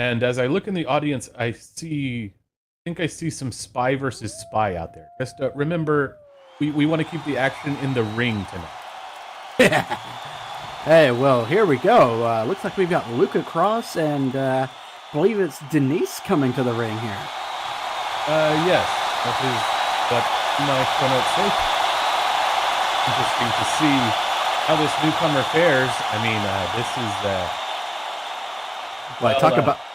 And as I look in the audience, I think I see some spy versus spy out there. Just remember, we want to keep the action in the ring tonight. Hey, well, here we go. Looks like we've got Luca Cross and I believe it's Denise coming to the ring here. Yes, that is what my show notes say. Interesting to see how this newcomer fares. I mean,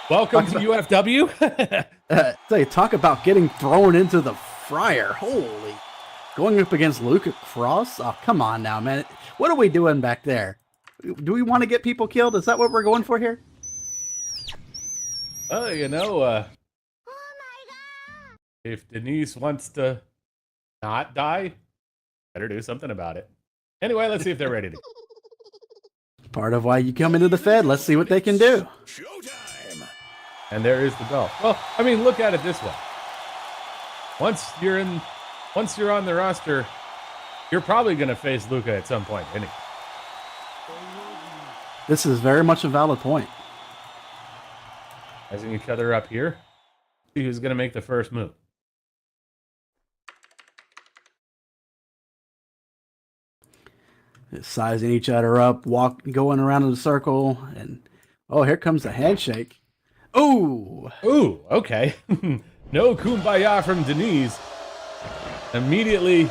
welcome to UFW. They talk about getting thrown into the fryer. Holy. Going up against Luca Cross? Oh, come on now, man. What are we doing back there? Do we want to get people killed? Is that what we're going for here? Well, if Denise wants to not die, better do something about it. Anyway, let's see if they're ready to. Part of why you come into the Fed. Let's see what they can do. Showtime. And there is the bell. Well, I mean, look at it this way. Once you're on the roster, you're probably going to face Luca at some point, anyway. This is very much a valid point. Sizing each other up here. See who's going to make the first move. Sizing each other up, going around in a circle, and oh, here comes the handshake. Ooh, okay. No kumbaya from Denise. Immediately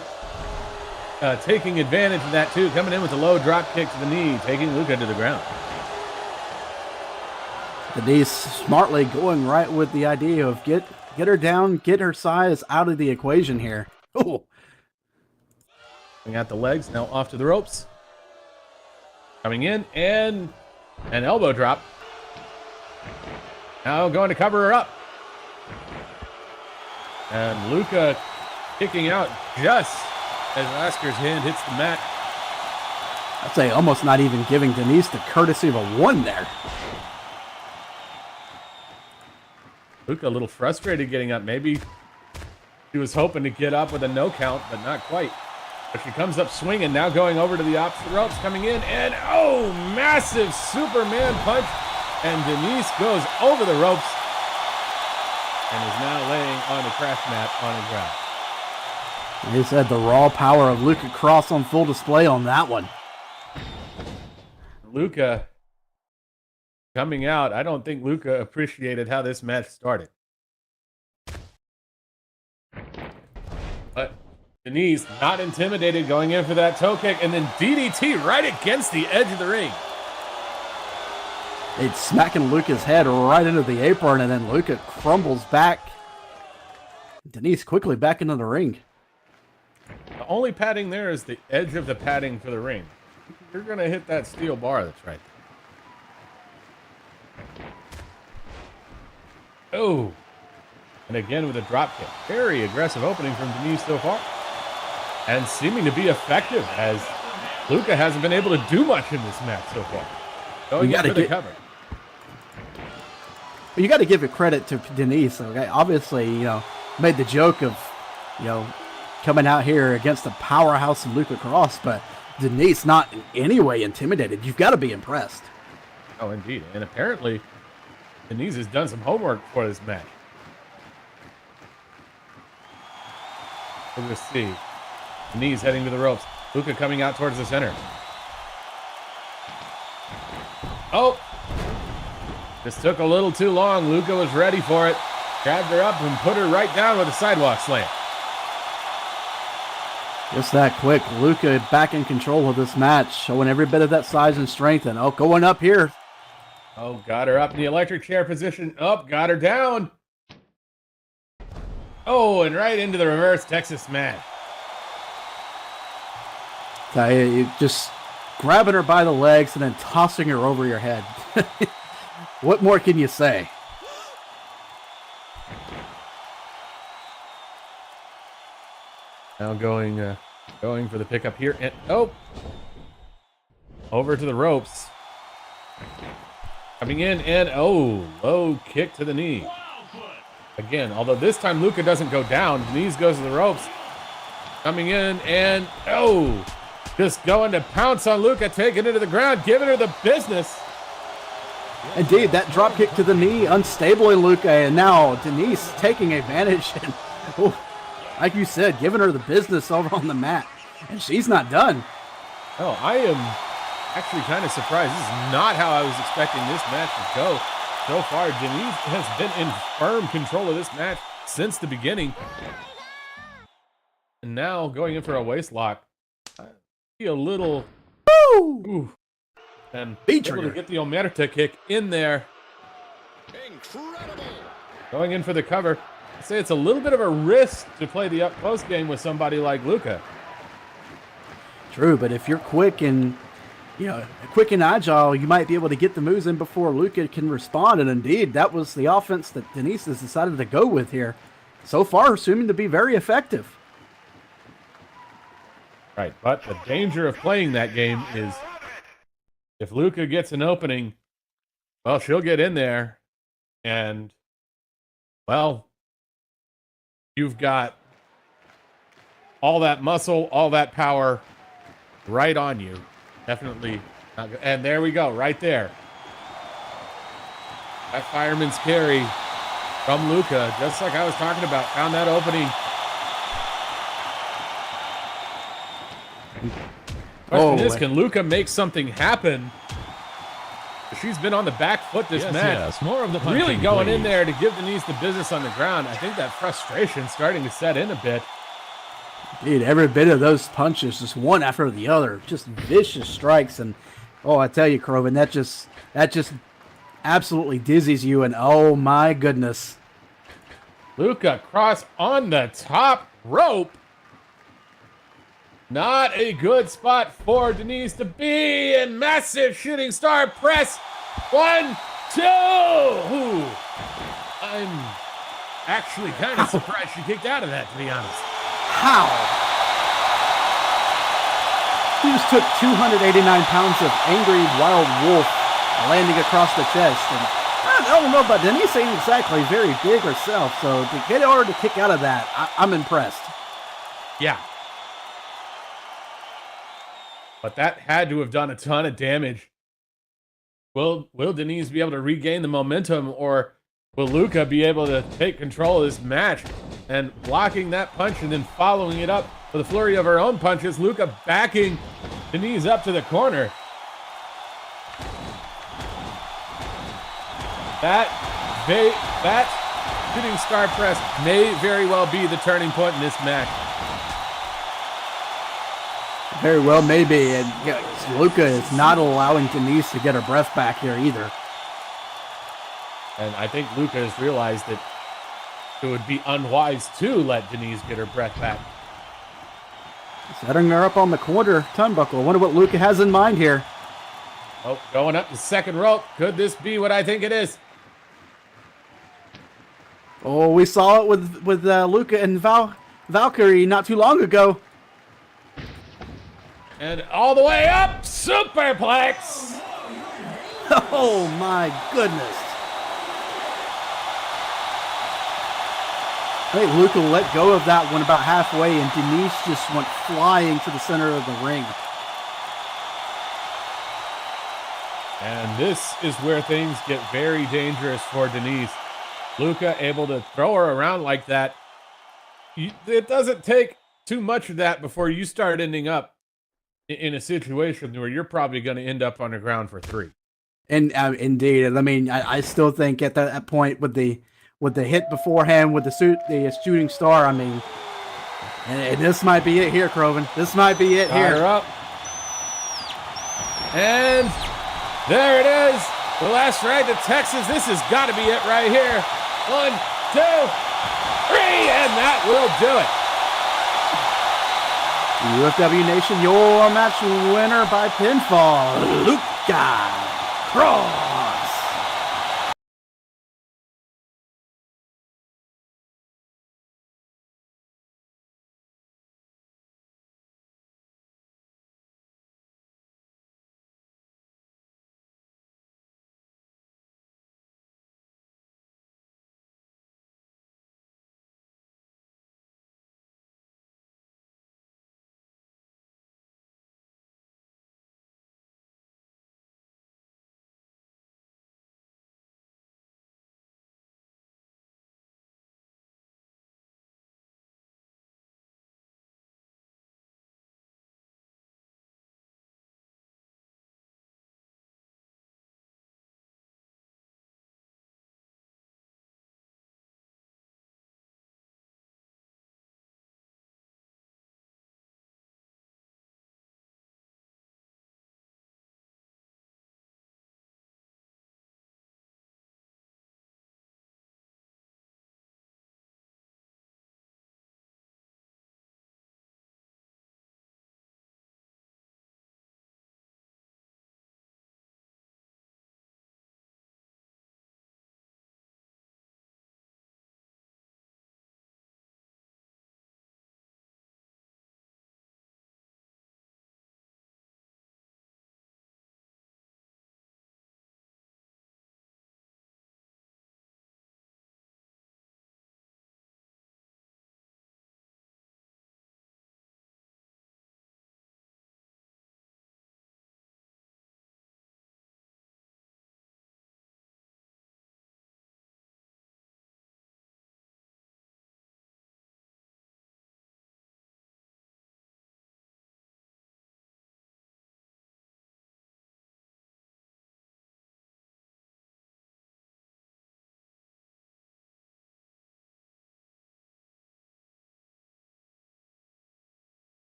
taking advantage of that too, coming in with a low drop kick to the knee, taking Luca to the ground. Denise smartly going right with the idea of get her down, get her size out of the equation here. Ooh. Out the legs, now off to the ropes. Coming in, and an elbow drop. Now going to cover her up. And Luca kicking out just as Oscar's hand hits the mat. I'd say almost not even giving Denise the courtesy of a one there. Luca a little frustrated getting up. Maybe he was hoping to get up with a no count, but not quite. But she comes up swinging, now going over to the opposite ropes, coming in, and oh, massive Superman punch. And Denise goes over the ropes and is now laying on the crash mat on the ground. He said the raw power of Luca Cross on full display on that one. Luca coming out. I don't think Luca appreciated how this match started. But Denise, not intimidated, going in for that toe kick, and then DDT right against the edge of the ring. It's smacking Luca's head right into the apron, and then Luca crumbles back. Denise quickly back into the ring. The only padding there is the edge of the padding for the ring. You're going to hit that steel bar that's right there. Oh. And again with a drop kick. Very aggressive opening from Denise so far. And seeming to be effective, as Luca hasn't been able to do much in this match so far. Going for the cover. You got to give it credit to Denise. Okay, obviously, made the joke of, coming out here against the powerhouse of Luca Cross, but Denise not in any way intimidated. You've got to be impressed. Oh, indeed. And apparently, Denise has done some homework for this match. Let's see. Denise heading to the ropes. Luca coming out towards the center. Oh! This took a little too long. Luca was ready for it. Grabbed her up and put her right down with a sidewalk slam. Just that quick. Luca back in control of this match, showing every bit of that size and strength. And going up here. Oh, got her up in the electric chair position. Got her down. Oh, and right into the reverse Texas smash. Just grabbing her by the legs and then tossing her over your head. What more can you say? Now going for the pickup here, and over to the ropes. Coming in, and low kick to the knee. Again, although this time Luca doesn't go down, Denise goes to the ropes. Coming in, and just going to pounce on Luca, taking it to the ground, giving her the business. Indeed, that drop kick to the knee, unstable in Luca, and now Denise taking advantage and, like you said, giving her the business over on the mat. And she's not done. Oh, I am actually kind of surprised. This is not how I was expecting this match to go. So far, Denise has been in firm control of this match since the beginning. And now going in for a waist lock. I see a little... Ooh. And able to get the Omerta kick in there. Incredible. Going in for the cover. I'd say it's a little bit of a risk to play the up-close game with somebody like Luca. True, but if you're quick and agile, you might be able to get the moves in before Luca can respond. And indeed, that was the offense that Denise has decided to go with here. So far, seeming to be very effective. Right, but the danger of playing that game is if Luca gets an opening, well, she'll get in there, and, well, you've got all that muscle, all that power right on you. Definitely not good. And there we go, right there. That fireman's carry from Luca, just like I was talking about, found that opening. Question is, can Luca make something happen? She's been on the back foot this match. Yes, more of the punching, really going in please. there to give Denise the business on the ground. I think that frustration starting to set in a bit. Dude, every bit of those punches, just one after the other, just vicious strikes. And, I tell you, Croven, that just absolutely dizzies you. And, oh, my goodness. Luca cross on the top rope. Not a good spot for Denise to be. And massive shooting star press. 1, 2. Ooh. I'm actually kind of surprised she kicked out of that, to be honest. How? He just took 289 pounds of angry wild wolf landing across the chest. And I don't know about Denise ain't exactly very big herself. So to get her to kick out of that, I'm impressed. Yeah. But that had to have done a ton of damage. Will Denise be able to regain the momentum, or will Luca be able to take control of this match? And blocking that punch and then following it up with a flurry of her own punches, Luca backing Denise up to the corner. That shooting star press may very well be the turning point in this match. Very well, maybe. And Luca is not allowing Denise to get her breath back here either. And I think Luca has realized that it would be unwise to let Denise get her breath back. Setting her up on the corner turnbuckle. I wonder what Luca has in mind here. Oh, going up the second rope. Could this be what I think it is? Oh, we saw it with Luca and Valkyrie not too long ago. And all the way up, superplex. Oh my goodness. I think Luca let go of that one about halfway, and Denise just went flying to the center of the ring. And this is where things get very dangerous for Denise. Luca able to throw her around like that. It doesn't take too much of that before you start ending up in a situation where you're probably going to end up on the ground for 3. And indeed, I mean, I still think at that point with the hit beforehand with the shooting star, I mean, and this might be it here, Croven. This might be it here. Her up. And there it is. The last ride to Texas. This has got to be it right here. 1, 2, 3, and that will do it. UFW Nation, your match winner by pinfall, Luca Cross.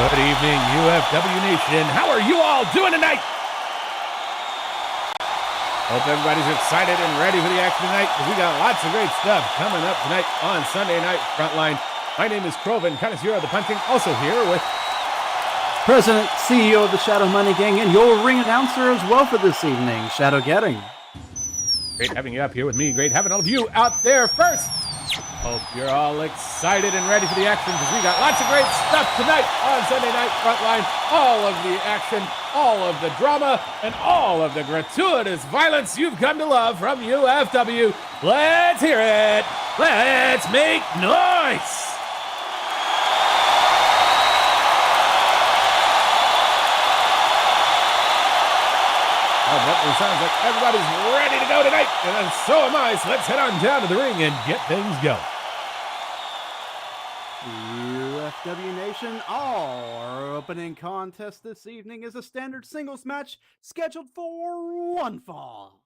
Good evening, UFW Nation. How are you all doing tonight? Hope everybody's excited and ready for the action tonight, because we got lots of great stuff coming up tonight on Sunday Night Frontline. My name is Croven, connoisseur of the punching, also here with President, CEO of the Shadow Money Gang, and your ring announcer as well for this evening, Shadow Getting. Great having you up here with me. Great having all of you out there first. Hope you're all excited and ready for the action, because we got lots of great stuff tonight on Sunday Night Frontline. All of the action, all of the drama, and all of the gratuitous violence you've come to love from UFW. Let's hear it. Let's make noise. It sounds like everybody's ready to go tonight, and so am I, so let's head on down to the ring and get things going. UFW Nation, our opening contest this evening is a standard singles match scheduled for one fall.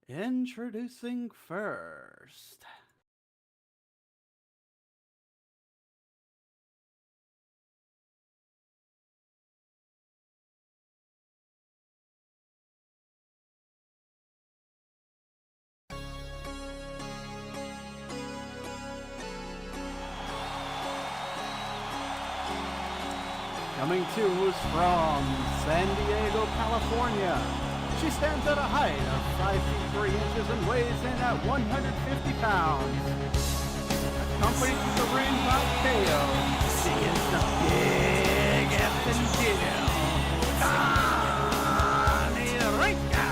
Introducing first. Coming to us from San Diego, California. She stands at a height of 5 feet 3 inches and weighs in at 150 pounds. Accompanied to the ring by KO, she is the big effing deal, Rinken.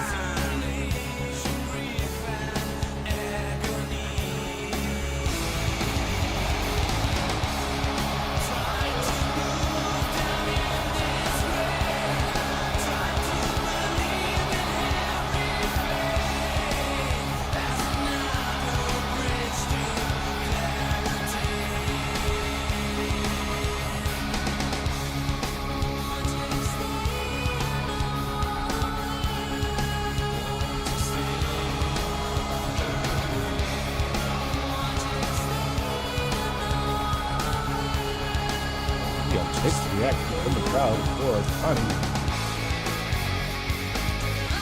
In the crowd for Connie.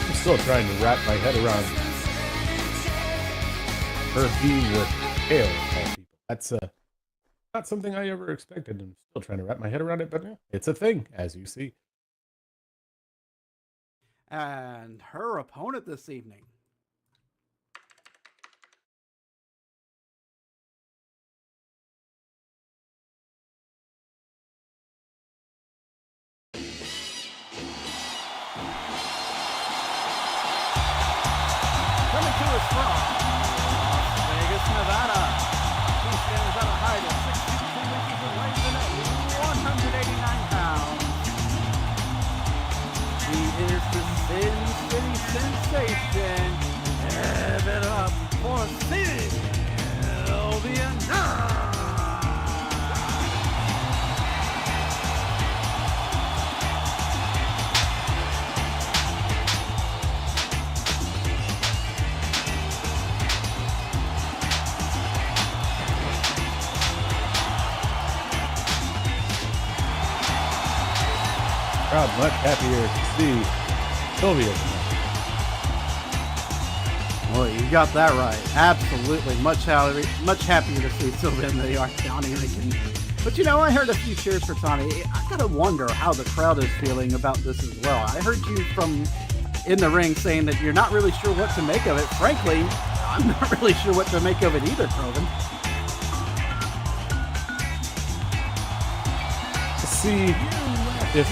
I'm still trying to wrap my head around her being with Kale of all people. That's not something I ever expected. I'm still trying to wrap my head around it, but it's a thing, as you see. And her opponent this evening. From Las Vegas, Nevada. She stands at a height of 62 inches and weighs in at 189 pounds. She is the Sin City sensation. Give it up for Sylvia. Crowd much happier to see Sylvia. Well, you got that right. Absolutely. Much happier to see Sylvia than they are Tony Rinken. But you know, I heard a few cheers for Tony. I gotta wonder how the crowd is feeling about this as well. I heard you from in the ring saying that you're not really sure what to make of it. Frankly, I'm not really sure what to make of it either, Croven. To see if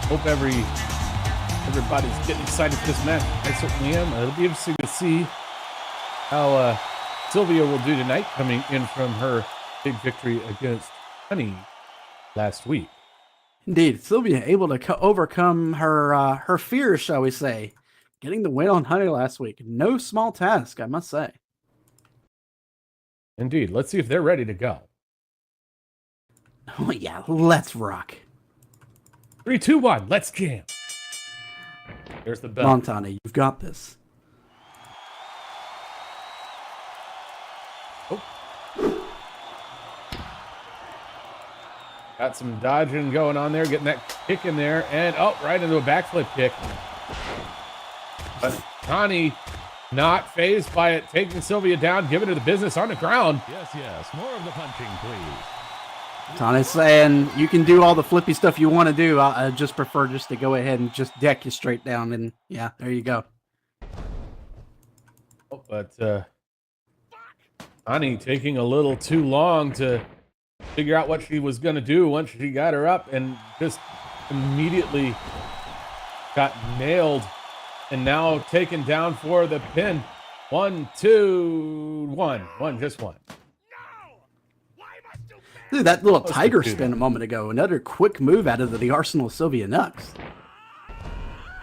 hope everybody's getting excited for this match. I certainly am. It'll be interesting to see how Sylvia will do tonight, coming in from her big victory against Honey last week. Indeed, Sylvia able to overcome her fears, shall we say, getting the win on Honey last week. No small task, I must say. Indeed. Let's see if they're ready to go. Oh yeah, let's rock. 3, 2, 1, let's jam. There's the Come on, bell. Tani, you've got this. Oh. Got some dodging going on there, getting that kick in there, and right into a backflip kick. But Tani not phased by it, taking Sylvia down, giving her the business on the ground. Yes, more of the punching, please. Tani's saying you can do all the flippy stuff you want to do. I just prefer just to go ahead and just deck you straight down. And yeah, there you go. But Tani taking a little too long to figure out what she was going to do once she got her up, and just immediately got nailed. And now taken down for the pin. 1, 2, 1. Just one. Dude, that little tiger spin a moment ago. Another quick move out of the arsenal of Sylvia Nux.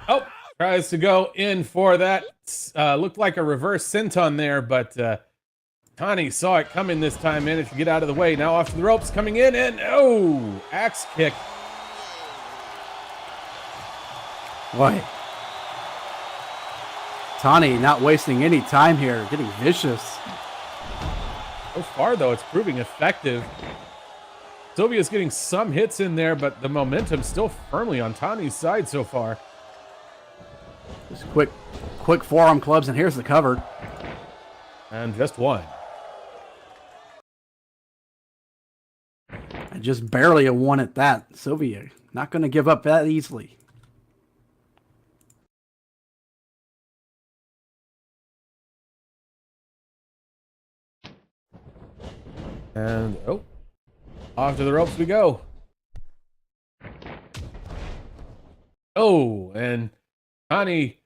Oh, tries to go in for that. Looked like a reverse senton there, but Tani saw it coming this time, managed to get out of the way. Now off to the ropes, coming in, and axe kick. Boy. Tani not wasting any time here, getting vicious. So far, though, it's proving effective. Sylvia's getting some hits in there, but the momentum's still firmly on Tani's side so far. Just quick forearm clubs, and here's the cover. And just one. And just barely a one at that. Sylvia not going to give up that easily. And, off to the ropes we go. And Tani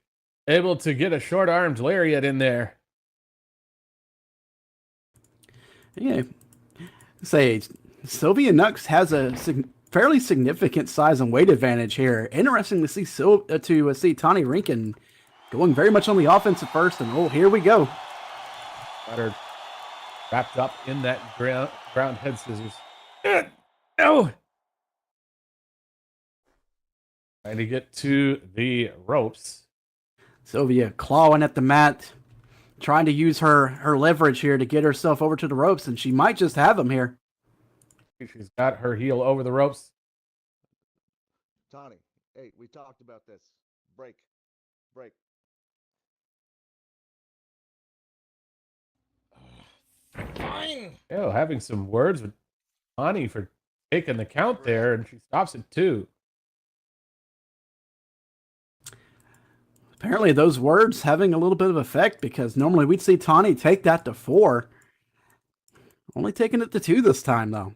able to get a short-armed lariat in there. Yeah. Say, Sylvia Nux has a fairly significant size and weight advantage here. Interesting to see see Tani Rinken going very much on the offensive first, and here we go. Got her wrapped up in that ground head scissors. No! Trying to get to the ropes. Sylvia clawing at the mat, trying to use her leverage here to get herself over to the ropes, and she might just have him here. She's got her heel over the ropes. Tani, hey, we talked about this. Break. Fine. Having some words with Tani for taking the count there, and she stops it too. Apparently those words having a little bit of effect, because normally we'd see Tani take that to 4. Only taking it to 2 this time, though.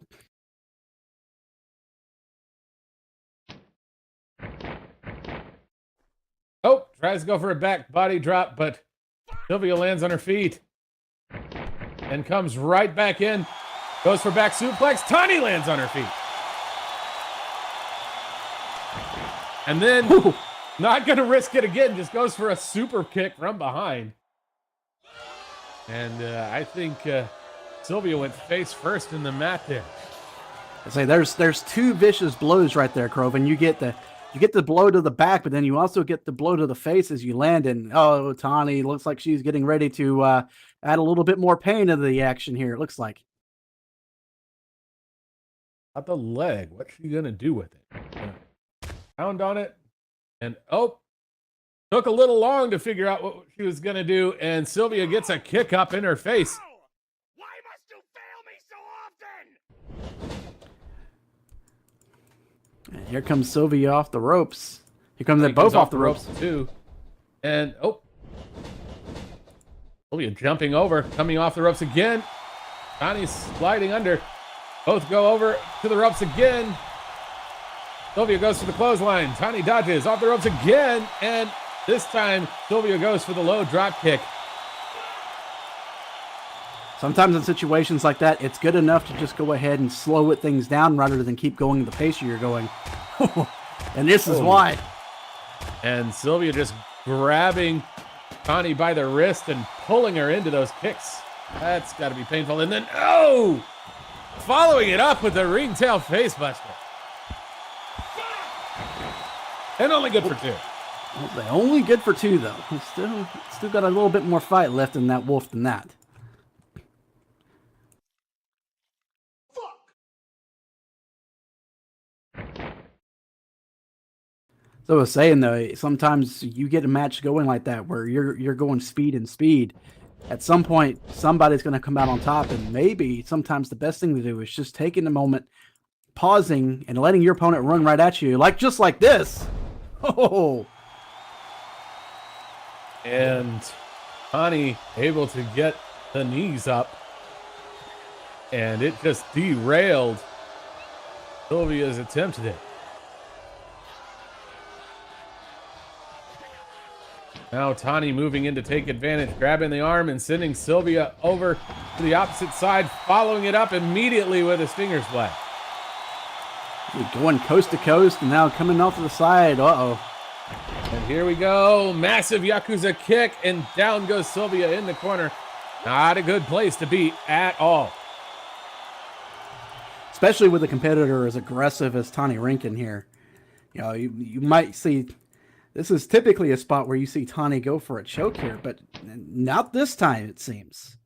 Tries to go for a back body drop, but Sylvia lands on her feet and comes right back in. Goes for back suplex. Tani lands on her feet. And then, not going to risk it again, just goes for a super kick from behind. And I think Sylvia went face first in the mat there. I say there's 2 vicious blows right there, Croven. You get the blow to the back, but then you also get the blow to the face as you land. And Tani looks like she's getting ready to add a little bit more pain to the action here. It looks like. Got the leg. What's she gonna do with it? Pound on it, and took a little long to figure out what she was gonna do. And Sylvia gets a kick up in her face. Why must you fail me so often? And here comes Sylvia off the ropes. Here comes they both off the ropes too. And Sylvia jumping over, coming off the ropes again. Tani's sliding under. Both go over to the ropes again. Sylvia goes for the clothesline. Tani dodges off the ropes again, and this time Sylvia goes for the low drop kick. Sometimes in situations like that, it's good enough to just go ahead and slow things down rather than keep going the pace you're going. And this is why. And Sylvia just grabbing Tani by the wrist and pulling her into those kicks. That's got to be painful. And then, following it up with a ringtail facebuster. And only good for 2. Well, they're only good for 2, though. Still got a little bit more fight left in that wolf than that. So I was saying though, sometimes you get a match going like that where you're going speed and speed. At some point, somebody's going to come out on top, and maybe sometimes the best thing to do is just taking a moment, pausing, and letting your opponent run right at you, just like this. Oh, And Connie able to get the knees up, and it just derailed Sylvia's attempt there. Now Tani moving in to take advantage, grabbing the arm and sending Sylvia over to the opposite side, following it up immediately with a Stinger's Blast. going coast to coast, and now coming off to the side. Uh-oh. And here we go. Massive Yakuza kick, and down goes Sylvia in the corner. Not a good place to be at all. Especially with a competitor as aggressive as Tani Rinken here. You know, you might see, this is typically a spot where you see Tani go for a choke here, but not this time, it seems.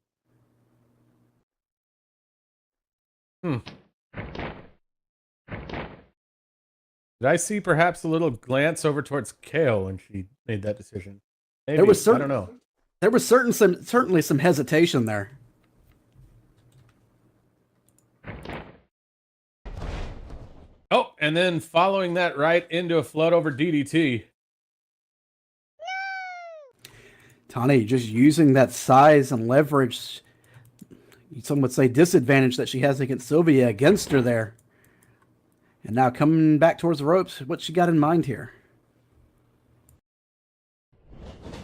Did I see perhaps a little glance over towards KO when she made that decision? Maybe. There was I don't know. There was certainly some hesitation there. Oh, and then following that right into a float over DDT. Tani just using that size and leverage, some would say disadvantage that she has against Sylvia against her there. And now coming back towards the ropes, what she got in mind here?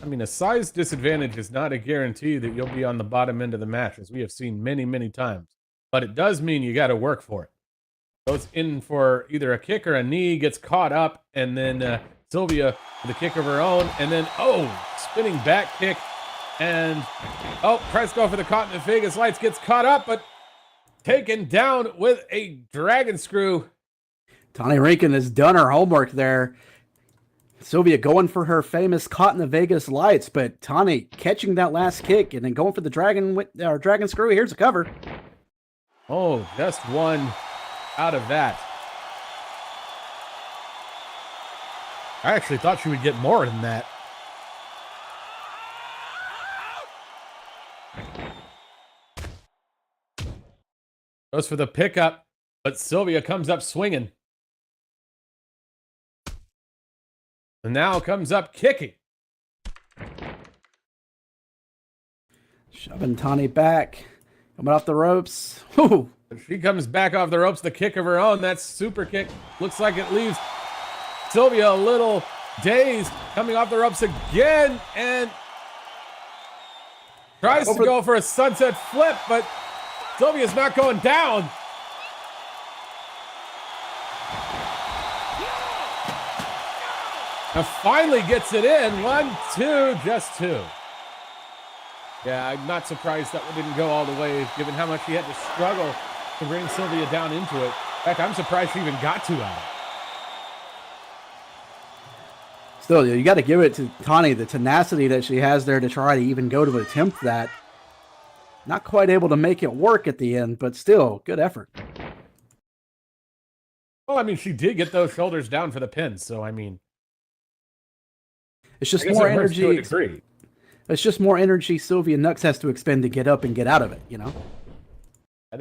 I mean, a size disadvantage is not a guarantee that you'll be on the bottom end of the match, as we have seen many, many times. But it does mean you got to work for it. Goes in for either a kick or a knee, gets caught up, and then Sylvia with a kick of her own, and then, spinning back kick, and, tries to go for the caught in the Vegas lights, gets caught up, but taken down with a dragon screw. Tani Rinken has done her homework there. Sylvia going for her famous caught in the Vegas lights, but Tani catching that last kick and then going for the dragon screw. Here's a cover. Oh, just one out of that. I actually thought she would get more than that. Goes for the pickup, but Sylvia comes up swinging. And now comes up kicking. Shoving Tani back. Coming off the ropes. Whew. She comes back off the ropes, the kick of her own. That super kick looks like it leaves Sylvia a little dazed. Coming off the ropes again and tries to go for a sunset flip, but Sylvia's not going down. Now finally gets it in. 1, 2, just 2. Yeah, I'm not surprised that one didn't go all the way, given how much he had to struggle to bring Sylvia down into it. In fact, I'm surprised she even got 2 out of it. Still, you got to give it to Tani, the tenacity that she has there to try to even go to attempt that. Not quite able to make it work at the end, but still, good effort. Well, I mean, she did get those shoulders down for the pin, so I mean, it's just more energy. To a degree. It's just more energy Sylvia Nux has to expend to get up and get out of it, you know? That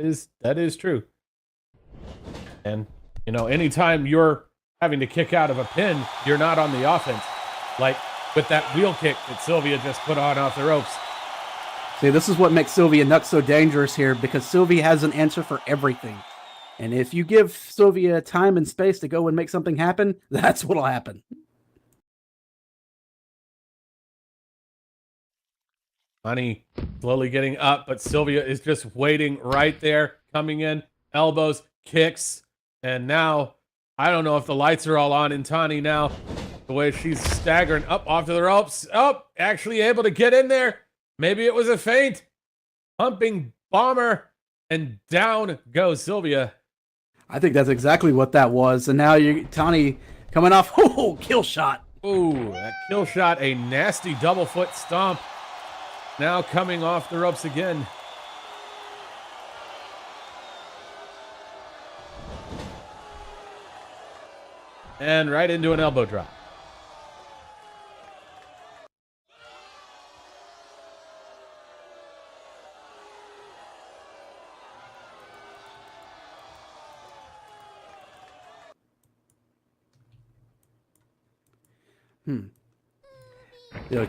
is true. And, you know, anytime you're having to kick out of a pin, you're not on the offense. Like with that wheel kick that Sylvia just put on off the ropes. See, this is what makes Sylvia Nux so dangerous here, because Sylvia has an answer for everything. And if you give Sylvia time and space to go and make something happen, that's what'll happen. Honey slowly getting up, but Sylvia is just waiting right there, coming in, elbows, kicks, and now I don't know if the lights are all on in Tani now. The way she's staggering up off to the ropes. Oh, actually able to get in there. Maybe it was a feint. Pumping bomber, and down goes Sylvia. I think that's exactly what that was. And now Tani coming off, kill shot. Oh, that kill shot, a nasty double foot stomp. Now coming off the ropes again. And right into an elbow drop.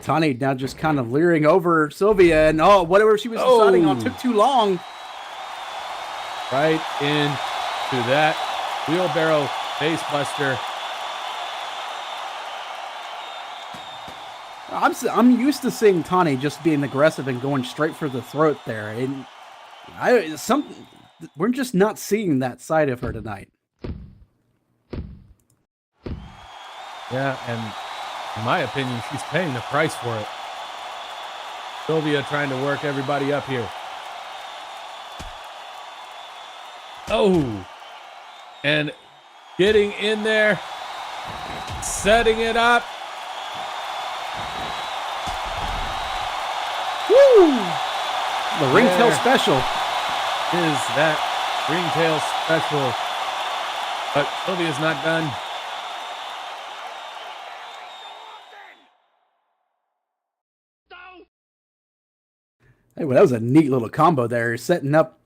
Tani now just kind of leering over Sylvia, and whatever she was deciding on took too long. Right into that wheelbarrow face buster. I'm used to seeing Tani just being aggressive and going straight for the throat there, and we're just not seeing that side of her tonight. Yeah, and in my opinion, she's paying the price for it. Sylvia trying to work everybody up here. Oh, and getting in there, setting it up. Woo! The ringtail special. Is that ringtail special? But Sylvia's not done. Hey, well, that was a neat little combo there, setting up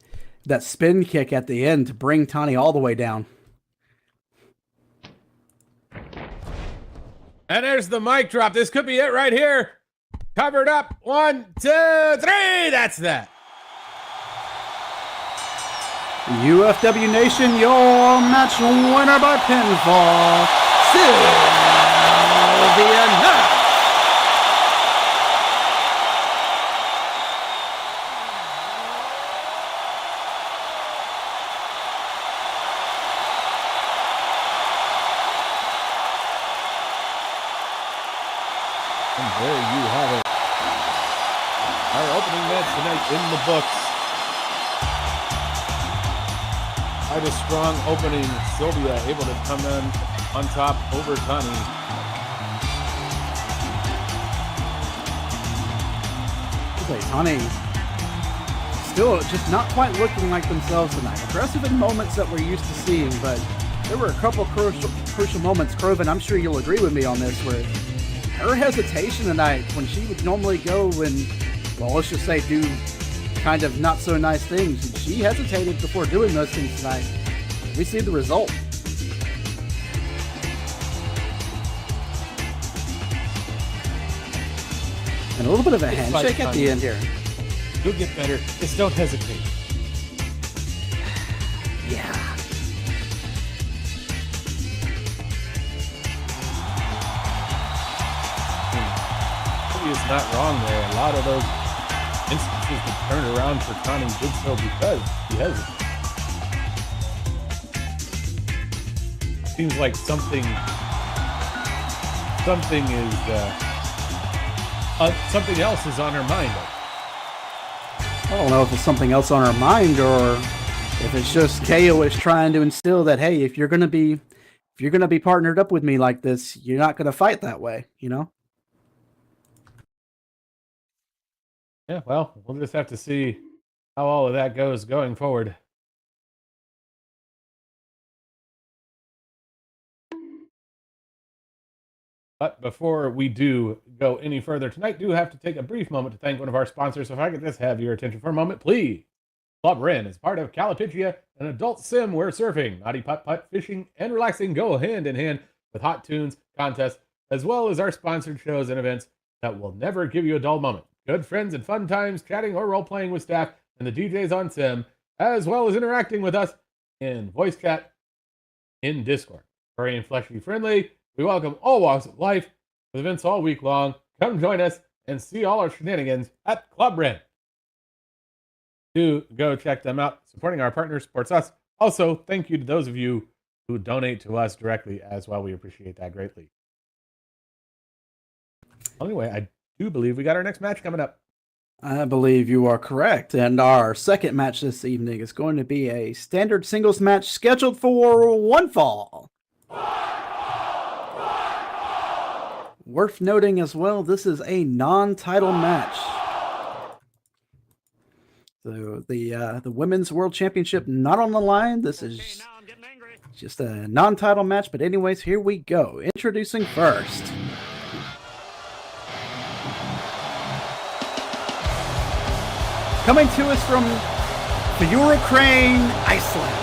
that spin kick at the end to bring Tani all the way down. And there's the mic drop. This could be it right here. Covered up. 1, 2, 3. That's that. UFW Nation, your match winner by pinfall, Sylvia. And there you have it. Our opening match tonight in the books. Quite a strong opening. Sylvia able to come in on top over Tani. Tani still just not quite looking like themselves tonight. Aggressive in moments that we're used to seeing, but there were a couple crucial moments, Croven, I'm sure you'll agree with me on this, where her hesitation tonight when she would normally go and, well, let's just say do kind of not so nice things. And she hesitated before doing those things tonight. We see the result. And a little bit of a handshake at the end here. You'll get better. Just don't hesitate. Yeah. Is not wrong there. A lot of those instances that turned around for Tani did so because he hesitated. Seems like something else is on her mind. I don't know if it's something else on her mind or if it's just KO is trying to instill that, hey, if you're gonna be partnered up with me like this, you're not gonna fight that way, you know? Yeah, well, we'll just have to see how all of that goes going forward. But before we do go any further tonight, do have to take a brief moment to thank one of our sponsors. So if I could just have your attention for a moment, please. Club Ren is part of Calipigia, an adult sim where surfing, naughty putt-putt, fishing, and relaxing go hand in hand with hot tunes, contests, as well as our sponsored shows and events that will never give you a dull moment. Good friends and fun times chatting or role-playing with staff and the DJs on sim, as well as interacting with us in voice chat in Discord. Furry and fleshy friendly. We welcome all walks of life with events all week long. Come join us and see all our shenanigans at Club Ren. Do go check them out. Supporting our partners supports us. Also, thank you to those of you who donate to us directly as well. We appreciate that greatly. Anyway, I do believe we got our next match coming up. I believe you are correct. And our second match this evening is going to be a standard singles match scheduled for one fall. Worth noting as well, this is a non-title match. So the Women's World Championship not on the line. This is just a non-title match. But anyways, here we go. Introducing first. Coming to us from Furry, Iceland.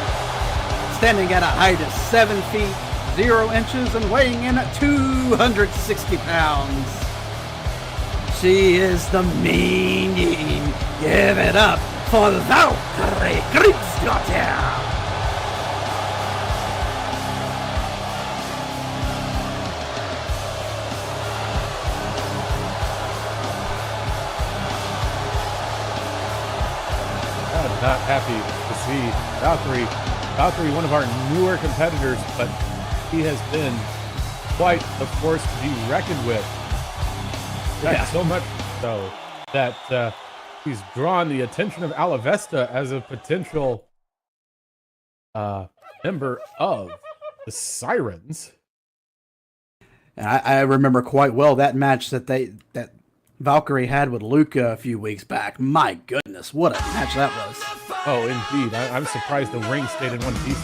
Standing at a height of 7 feet, 0 inches, and weighing in at 260 pounds. She is the mean yin. Give it up for Valkyrie Krigsdotter. I'm not happy to see Valkyrie. Valkyrie, one of our newer competitors, but he has been quite a force to be reckoned with. Yeah. So much so that he's drawn the attention of Alavesta as a potential member of the Sirens. And I remember quite well that match that Valkyrie had with Luca a few weeks back. My goodness, what a match that was. Oh, indeed. I'm surprised the ring stayed in one piece.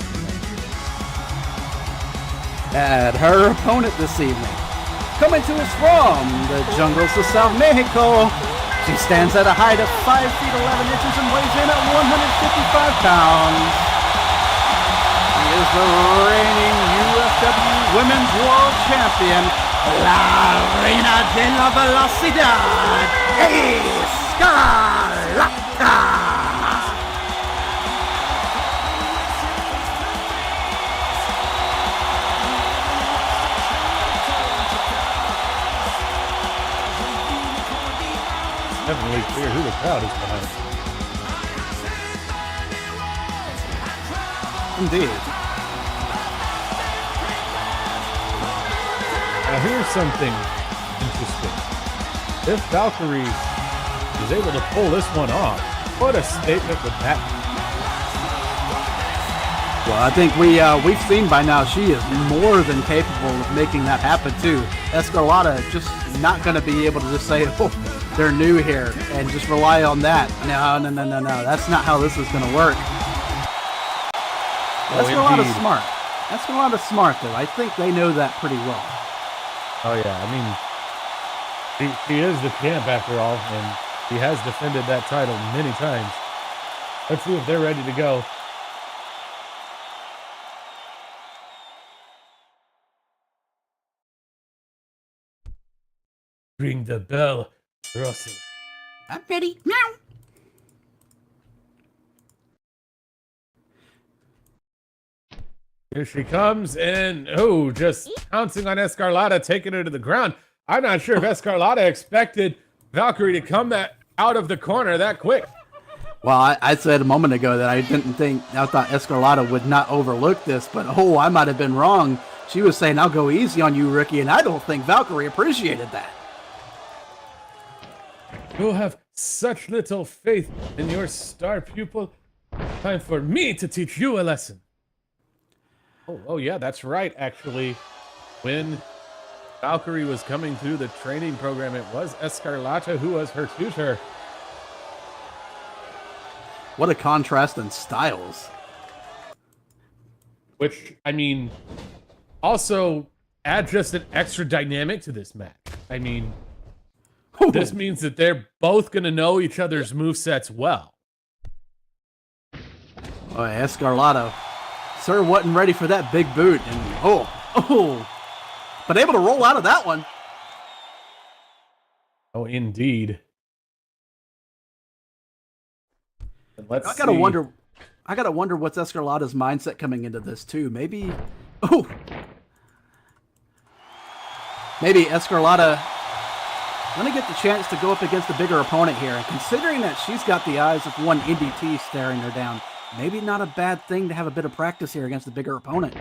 And her opponent this evening, coming to us from the jungles of South Mexico, she stands at a height of 5 feet 11 inches and weighs in at 155 pounds. She is the reigning UFW Women's World Champion, La Reina de la Velocidad, Escarlata. Definitely clear who the crowd is behind. Indeed. Now here's something interesting. If Valkyrie is able to pull this one off, what a statement would that be? Well, I think we've seen by now she is more than capable of making that happen too. Escarlata just not going to be able to just say, oh, they're new here and just rely on that. No. That's not how this is going to work. Escarlata's smart. Escarlata's smart, though. I think they know that pretty well. Oh, yeah. I mean, he is the champ after all, and he has defended that title many times. Let's see if they're ready to go. Ring the bell, Russell. I'm ready. Meow. Here she comes, and just pouncing on Escarlata, taking her to the ground. I'm not sure if Escarlata expected Valkyrie to come out of the corner that quick. Well, I said a moment ago that I thought Escarlata would not overlook this, but I might have been wrong. She was saying, I'll go easy on you, Ricky, and I don't think Valkyrie appreciated that. You have such little faith in your star pupil. Time for me to teach you a lesson. Oh yeah, that's right, actually. When Valkyrie was coming through the training program, it was Escarlata who was her tutor. What a contrast in styles. Which, I mean, also add just an extra dynamic to this match. I mean, this means that they're both going to know each other's movesets well. Oh, Escarlata. Sir wasn't ready for that big boot. And but able to roll out of that one. Oh, indeed. And let's I gotta wonder what's Escarlata's mindset coming into this too. Maybe Escarlata gonna get the chance to go up against a bigger opponent here. And considering that she's got the eyes of one NDT staring her down, maybe not a bad thing to have a bit of practice here against a bigger opponent.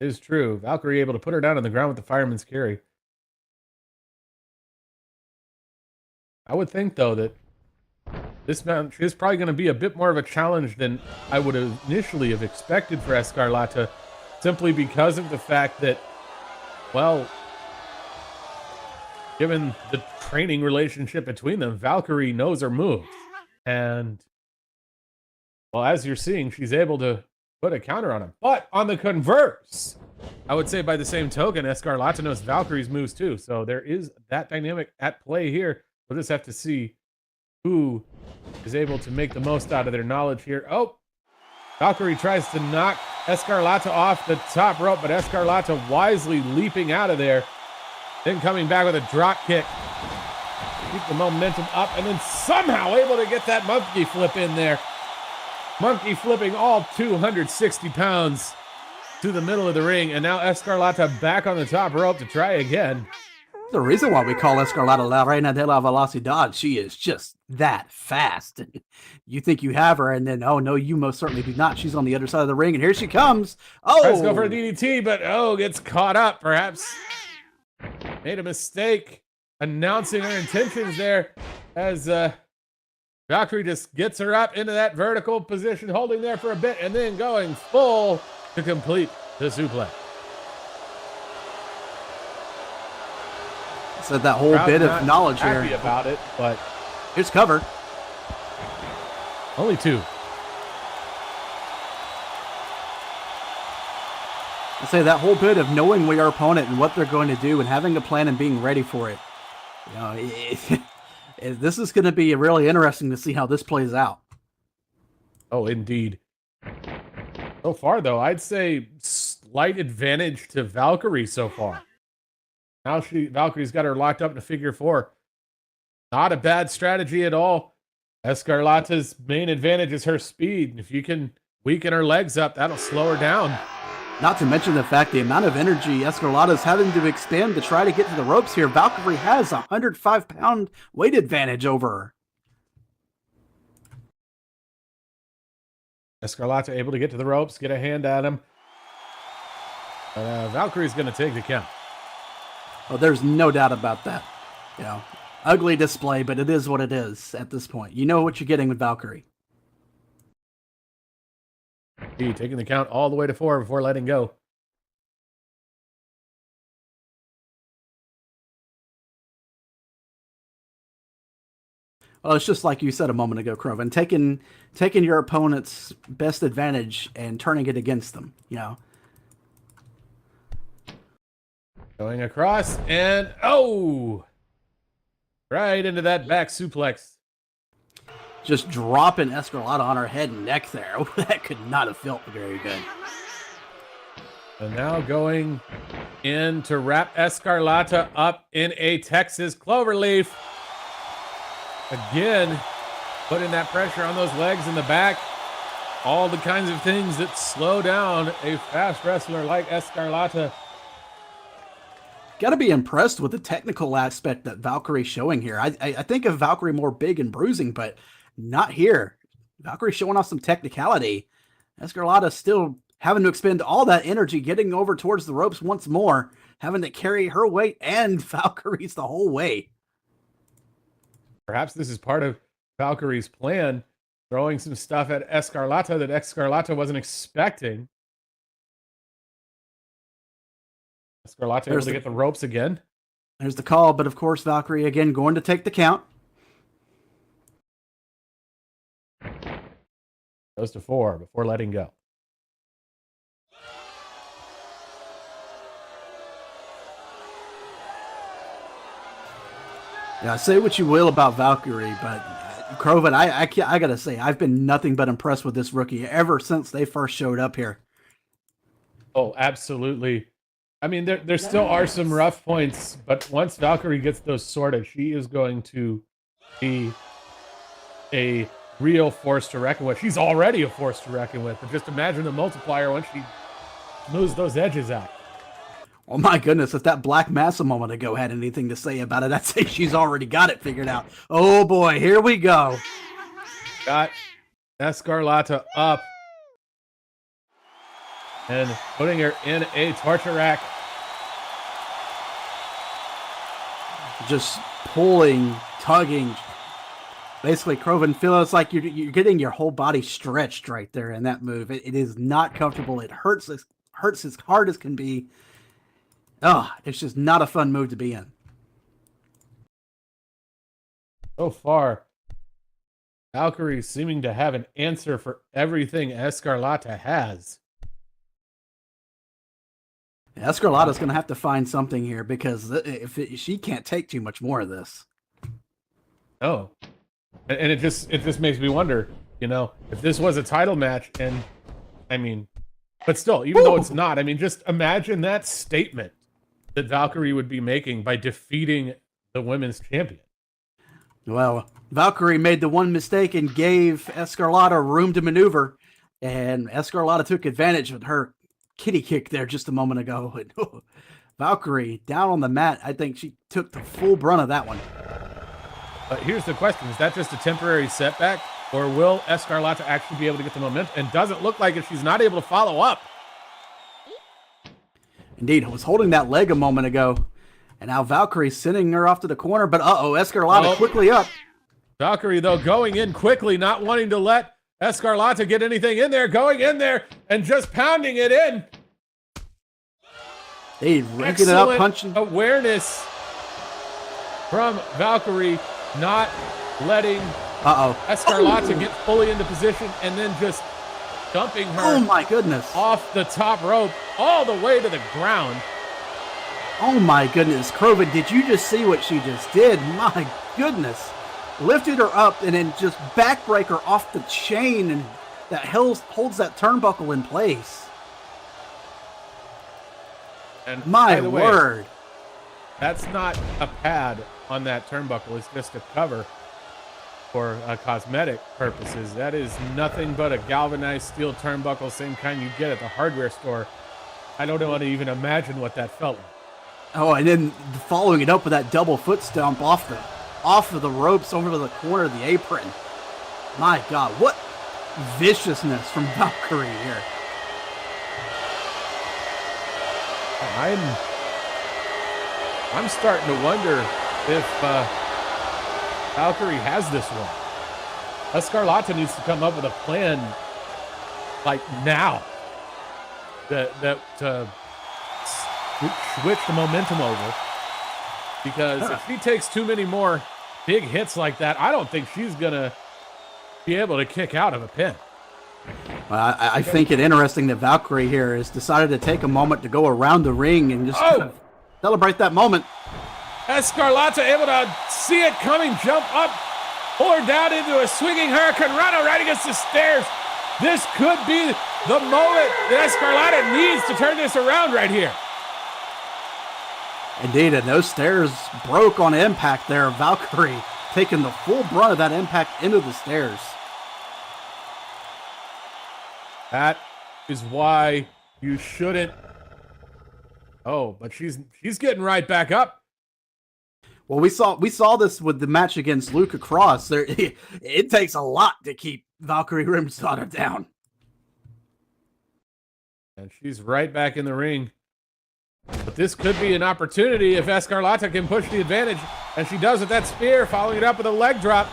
It is true. Valkyrie able to put her down on the ground with the fireman's carry. I would think, though, that this match is probably going to be a bit more of a challenge than I would initially have expected for Escarlata, simply because of the fact that, well, given the training relationship between them, Valkyrie knows her moves. And, well, as you're seeing, she's able to put a counter on him. But on the converse, I would say by the same token, Escarlata knows Valkyrie's moves too. So there is that dynamic at play here. We'll just have to see who is able to make the most out of their knowledge here. Oh, Valkyrie tries to knock Escarlata off the top rope, but Escarlata wisely leaping out of there. Then coming back with a drop kick. Keep the momentum up and then somehow able to get that monkey flip in there. Monkey flipping all 260 pounds to the middle of the ring. And now Escarlata back on the top rope to try again. The reason why we call Escarlata La Reina de la Velocidad, she is just that fast. You think you have her, and then, oh, no, you most certainly do not. She's on the other side of the ring, and here she comes. Oh! Tries to go for a DDT, but, gets caught up, perhaps. Made a mistake announcing her intentions there as Valkyrie just gets her up into that vertical position, holding there for a bit, and then going full to complete the suplex. Said that whole bit of knowledge here. Happy about it, but here's cover. Only two. I say that whole bit of knowing your opponent and what they're going to do and having a plan and being ready for it. You know, this is going to be really interesting to see how this plays out. Oh, indeed. So far, though, I'd say slight advantage to Valkyrie so far. Now Valkyrie's got her locked up in a figure four. Not a bad strategy at all. Escarlata's main advantage is her speed. If you can weaken her legs up, that'll slow her down. Not to mention the fact the amount of energy Escarlata's having to expend to try to get to the ropes here. Valkyrie has a 105-pound weight advantage over her. Escarlata able to get to the ropes, get a hand at him. Valkyrie's going to take the count. Oh, there's no doubt about that. You know, ugly display, but it is what it is at this point. You know what you're getting with Valkyrie. Taking the count all the way to 4 before letting go. Well, it's just like you said a moment ago, Croven, taking your opponent's best advantage and turning it against them, you know. Going across and right into that back suplex. Just dropping Escarlata on her head and neck there. That could not have felt very good. And now going in to wrap Escarlata up in a Texas cloverleaf. Again, putting that pressure on those legs in the back. All the kinds of things that slow down a fast wrestler like Escarlata. Got to be impressed with the technical aspect that Valkyrie's showing here. I think of Valkyrie more big and bruising, but not here. Valkyrie showing off some technicality. Escarlata still having to expend all that energy, getting over towards the ropes once more, having to carry her weight and Valkyrie's the whole way. Perhaps this is part of Valkyrie's plan, throwing some stuff at Escarlata that Escarlata wasn't expecting. Escarlata able to get the ropes again. There's the call, but of course Valkyrie again going to take the count. Goes to 4 before letting go. Yeah, say what you will about Valkyrie, but Croven, I gotta say, I've been nothing but impressed with this rookie ever since they first showed up here. Oh, absolutely. I mean, there still are some rough points, but once Valkyrie gets those sorted, she is going to be a real force to reckon with. She's already a force to reckon with, but just imagine the multiplier once she moves those edges out. Oh my goodness, if that Black Mass a moment ago had anything to say about it, I'd say she's already got it figured out. Oh boy, here we go. Got Escarlata up and putting her in a torture rack. Just pulling, tugging. Basically, Croven feels like you're getting your whole body stretched right there in that move. It is not comfortable. It hurts as hard as can be. Oh, it's just not a fun move to be in. So far, Valkyrie seeming to have an answer for everything Escarlata has. Escarlata's going to have to find something here because she can't take too much more of this. Oh, and it just makes me wonder, if this was a title match, and I mean, but still, even though it's not, I mean, just imagine that statement that Valkyrie would be making by defeating the women's champion. Well, Valkyrie made the one mistake and gave Escarlata room to maneuver, and Escarlata took advantage of her kitty kick there just a moment ago. Valkyrie down on the mat. I think she took the full brunt of that one. But here's the question. Is that just a temporary setback, or will Escarlata actually be able to get the momentum? And doesn't look like it. She's not able to follow up. Indeed, I was holding that leg a moment ago, and now Valkyrie's sending her off to the corner, but Escarlata quickly up. Valkyrie, though, going in quickly, not wanting to let Escarlata get anything in there, going in there and just pounding it in. Hey, ranking it up, punching. Awareness from Valkyrie, not letting Escarlata get fully into position and then just dumping her. Oh my goodness. Off the top rope all the way to the ground. Oh my goodness. Kroven, did you just see what she just did? My goodness. Lifted her up and then just backbreak her off the chain, and that holds that turnbuckle in place. And my by the way, word. That's not a pad on that turnbuckle. It's just a cover for cosmetic purposes. That is nothing but a galvanized steel turnbuckle, same kind you get at the hardware store. I don't want to even imagine what that felt like. Oh, and then following it up with that double foot stomp off of the ropes over to the corner of the apron. My God, what viciousness from Valkyrie here. I'm starting to wonder if Valkyrie has this one. Escarlata needs to come up with a plan, like now, that switch the momentum over. Because if she takes too many more big hits like that, I don't think she's gonna be able to kick out of a pin. Well, I think it interesting that Valkyrie here has decided to take a moment to go around the ring and just kind of celebrate that moment. Escarlata able to see it coming, jump up, pull her down into a swinging hurricane run right against the stairs. This could be the moment that Escarlata needs to turn this around right here. Indeed, and those stairs broke on impact there. Valkyrie taking the full brunt of that impact into the stairs. That is why you shouldn't. Oh, but she's getting right back up. Well, we saw this with the match against Luca Cross. It takes a lot to keep Valkyrie Rimsdottir down. And she's right back in the ring. But this could be an opportunity if Escarlata can push the advantage. And she does with that spear, following it up with a leg drop.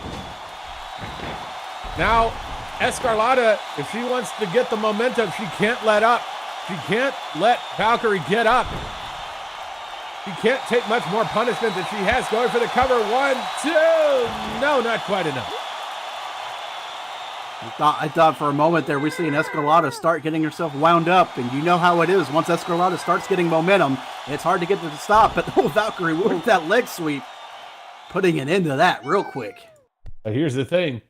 Now, Escarlata, if she wants to get the momentum, she can't let up. She can't let Valkyrie get up. She can't take much more punishment than she has. Going for the cover. 1, 2. No, not quite enough. I thought for a moment there we seen Escarlata start getting herself wound up, and you know how it is. Once Escarlata starts getting momentum, it's hard to get it to stop. But Valkyrie with that leg sweep, putting an end to that real quick. But here's the thing.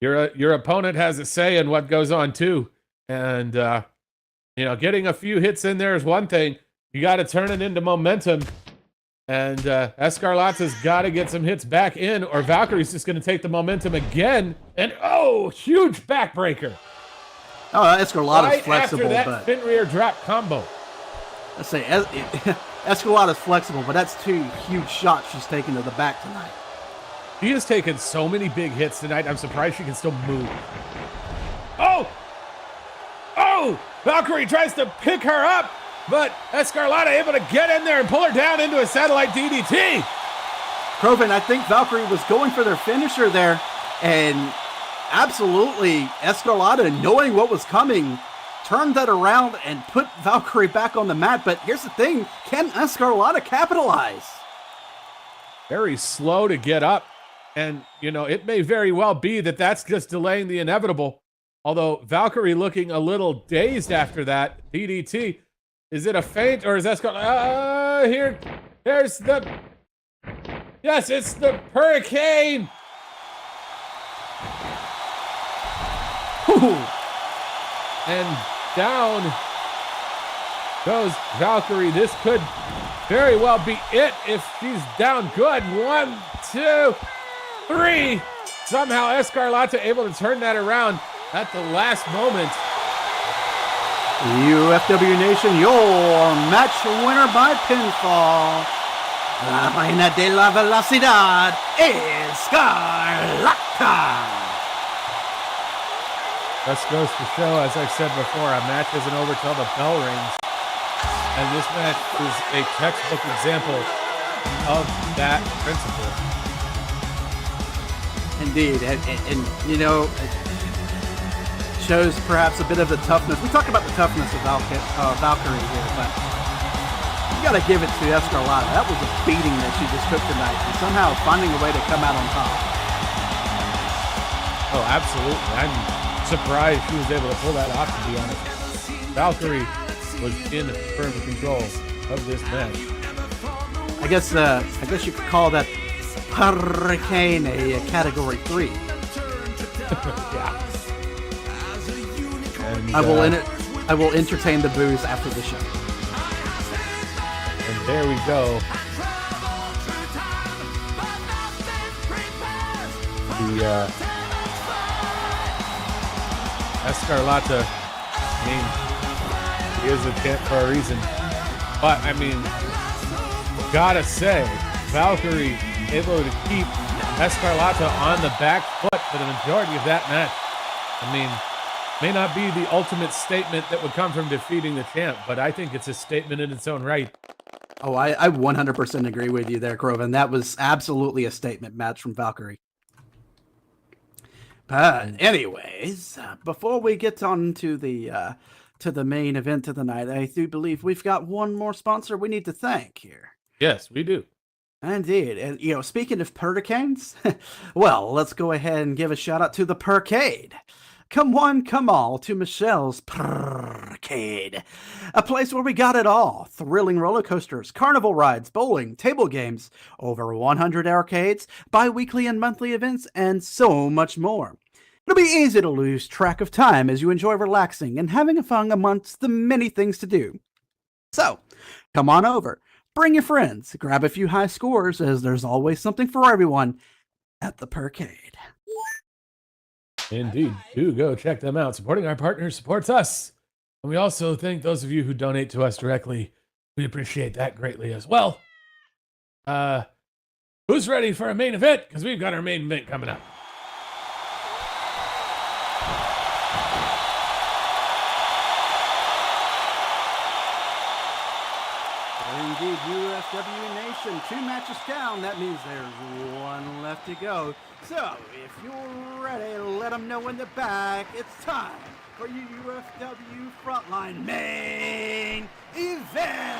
Your opponent has a say in what goes on too. And getting a few hits in there is one thing. You got to turn it into momentum. And Escarlata's got to get some hits back in, or Valkyrie's just going to take the momentum again. And huge backbreaker. Oh, Escarlata's flexible, after that but Fenrir drop combo. Let's say Escarlata's flexible, but that's 2 huge shots she's taking to the back tonight. She has taken so many big hits tonight. I'm surprised she can still move. Valkyrie tries to pick her up, but Escarlata able to get in there and pull her down into a satellite DDT. Kroven, I think Valkyrie was going for their finisher there, and absolutely Escarlata, knowing what was coming, turned that around and put Valkyrie back on the mat. But here's the thing, can Escarlata capitalize? Very slow to get up. And, you know, it may very well be that that's just delaying the inevitable. Although Valkyrie looking a little dazed after that DDT. Is it a feint or is Escarlata? Here's the... Yes, it's the Hurricane! And down goes Valkyrie. This could very well be it if she's down good. 1, 2, 3. Somehow Escarlata able to turn that around at the last moment. UFW Nation, your match winner by pinfall. La reina de la velocidad, Escarlata. This goes to show, as I said before, a match isn't over till the bell rings. And this match is a textbook example of that principle. Indeed, and you know, it shows perhaps a bit of the toughness. We talk about the toughness of Valkyrie here, but you got to give it to Escarlata. That was a beating that she just took tonight, and somehow finding a way to come out on top. Oh, absolutely. I'm surprised she was able to pull that off, to be honest. Valkyrie was in firm control of this match. I guess you could call that Hurricane a category 3. Yeah. And, I will entertain the booze after the show. And there we go. The Escarlata, I mean, he is a champ for a reason. But, I mean, gotta say, Valkyrie able to keep Escarlata on the back foot for the majority of that match. I mean, may not be the ultimate statement that would come from defeating the champ, but I think it's a statement in its own right. Oh, I 100% agree with you there, Groven. That was absolutely a statement match from Valkyrie. But anyways, before we get on to the main event of the night, I do believe we've got one more sponsor we need to thank here. Yes, we do. Indeed. And, you know, speaking of hurricanes, well, let's go ahead and give a shout out to the Percade. Come one, come all to Michelle's Percade, a place where we got it all. Thrilling roller coasters, carnival rides, bowling, table games, over 100 arcades, bi-weekly and monthly events, and so much more. It'll be easy to lose track of time as you enjoy relaxing and having fun amongst the many things to do. So, come on over. Bring your friends, grab a few high scores, as there's always something for everyone at the Percade. Indeed. Do go check them out. Supporting our partners supports us. And we also thank those of you who donate to us directly. We appreciate that greatly as well. Who's ready for a main event? Because we've got our main event coming up. Indeed, UFW Nation, 2 matches down. That means there's 1 left to go. So, if you're ready, let them know in the back. It's time for your UFW Frontline main event.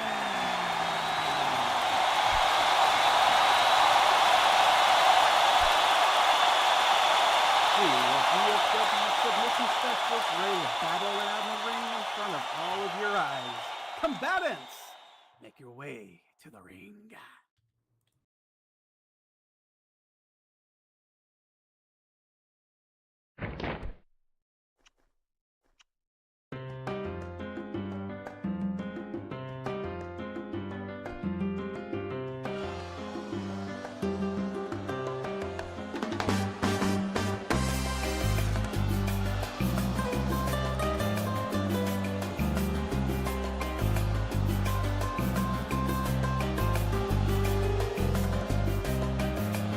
UFW submission specialist ready to battle it out in the ring in front of all of your eyes. Combatants, make your way to the ring.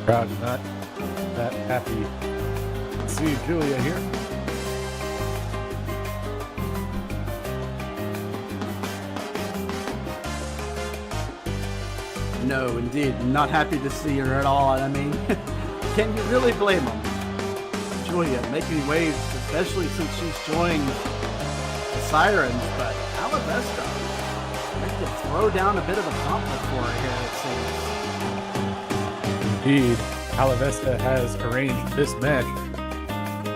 Crowd not that happy to see Julia here. No, indeed, not happy to see her at all. I mean, can you really blame them? Julia making waves, especially since she's joined the Sirens, but Alabesta ready to throw down a bit of a gauntlet for her here, it seems. Indeed. Alavesta has arranged this match,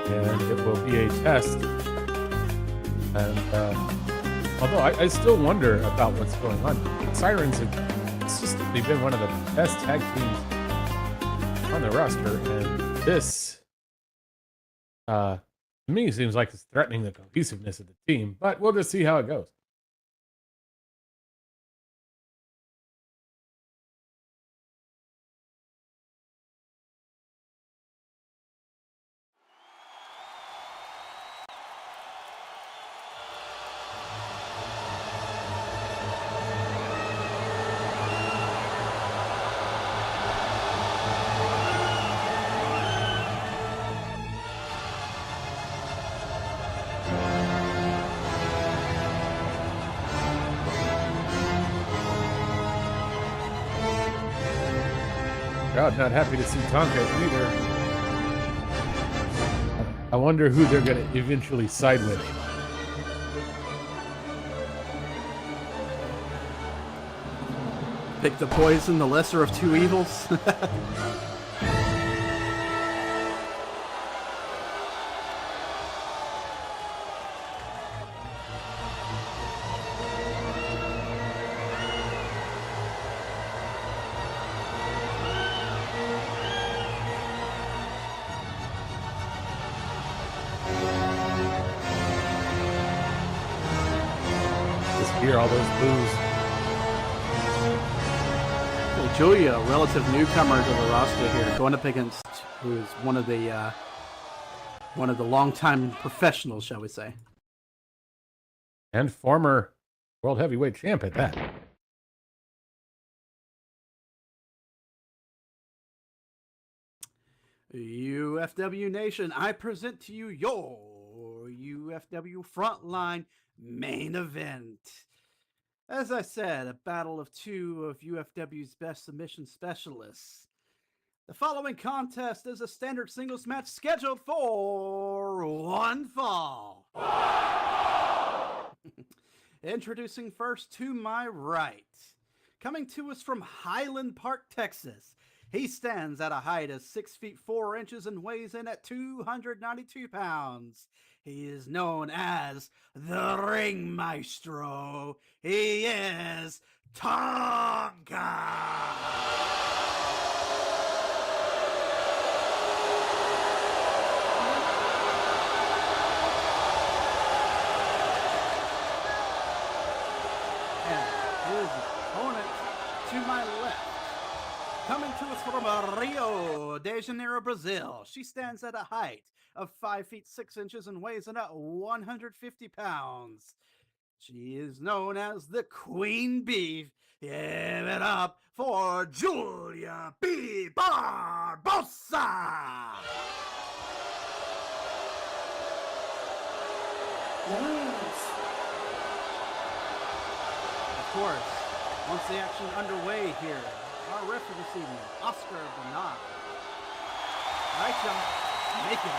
and it will be a test. And although I still wonder about what's going on. Sirens have consistently been one of the best tag teams on the roster, and this, to me, seems like it's threatening the cohesiveness of the team. But we'll just see how it goes. Crowd not happy to see Tonka either. I wonder who they're going to eventually side with. Pick the poison, the lesser of two evils. Just hear all those boos. Julia, a relative newcomer to the roster here, going up against who is one of the longtime professionals, shall we say? And former world heavyweight champ at that. UFW Nation, I present to you your UFW Frontline main event. As I said, a battle of two of UFW's best submission specialists. The following contest is a standard singles match scheduled for one fall. Introducing first to my right, coming to us from Highland Park, Texas. He stands at a height of 6 feet 4 inches and weighs in at 292 pounds. He is known as the Ring Maestro. He is Tonka. His opponent to my left, coming to us from Rio de Janeiro, Brazil. She stands at a height of 5 feet 6 inches and weighs in at 150 pounds. She is known as the Queen Bee. Give it up for Julia B. Barbosa. Of course, once the action underway here, our referee this evening, Oscar Bernard. All right, y'all, make it.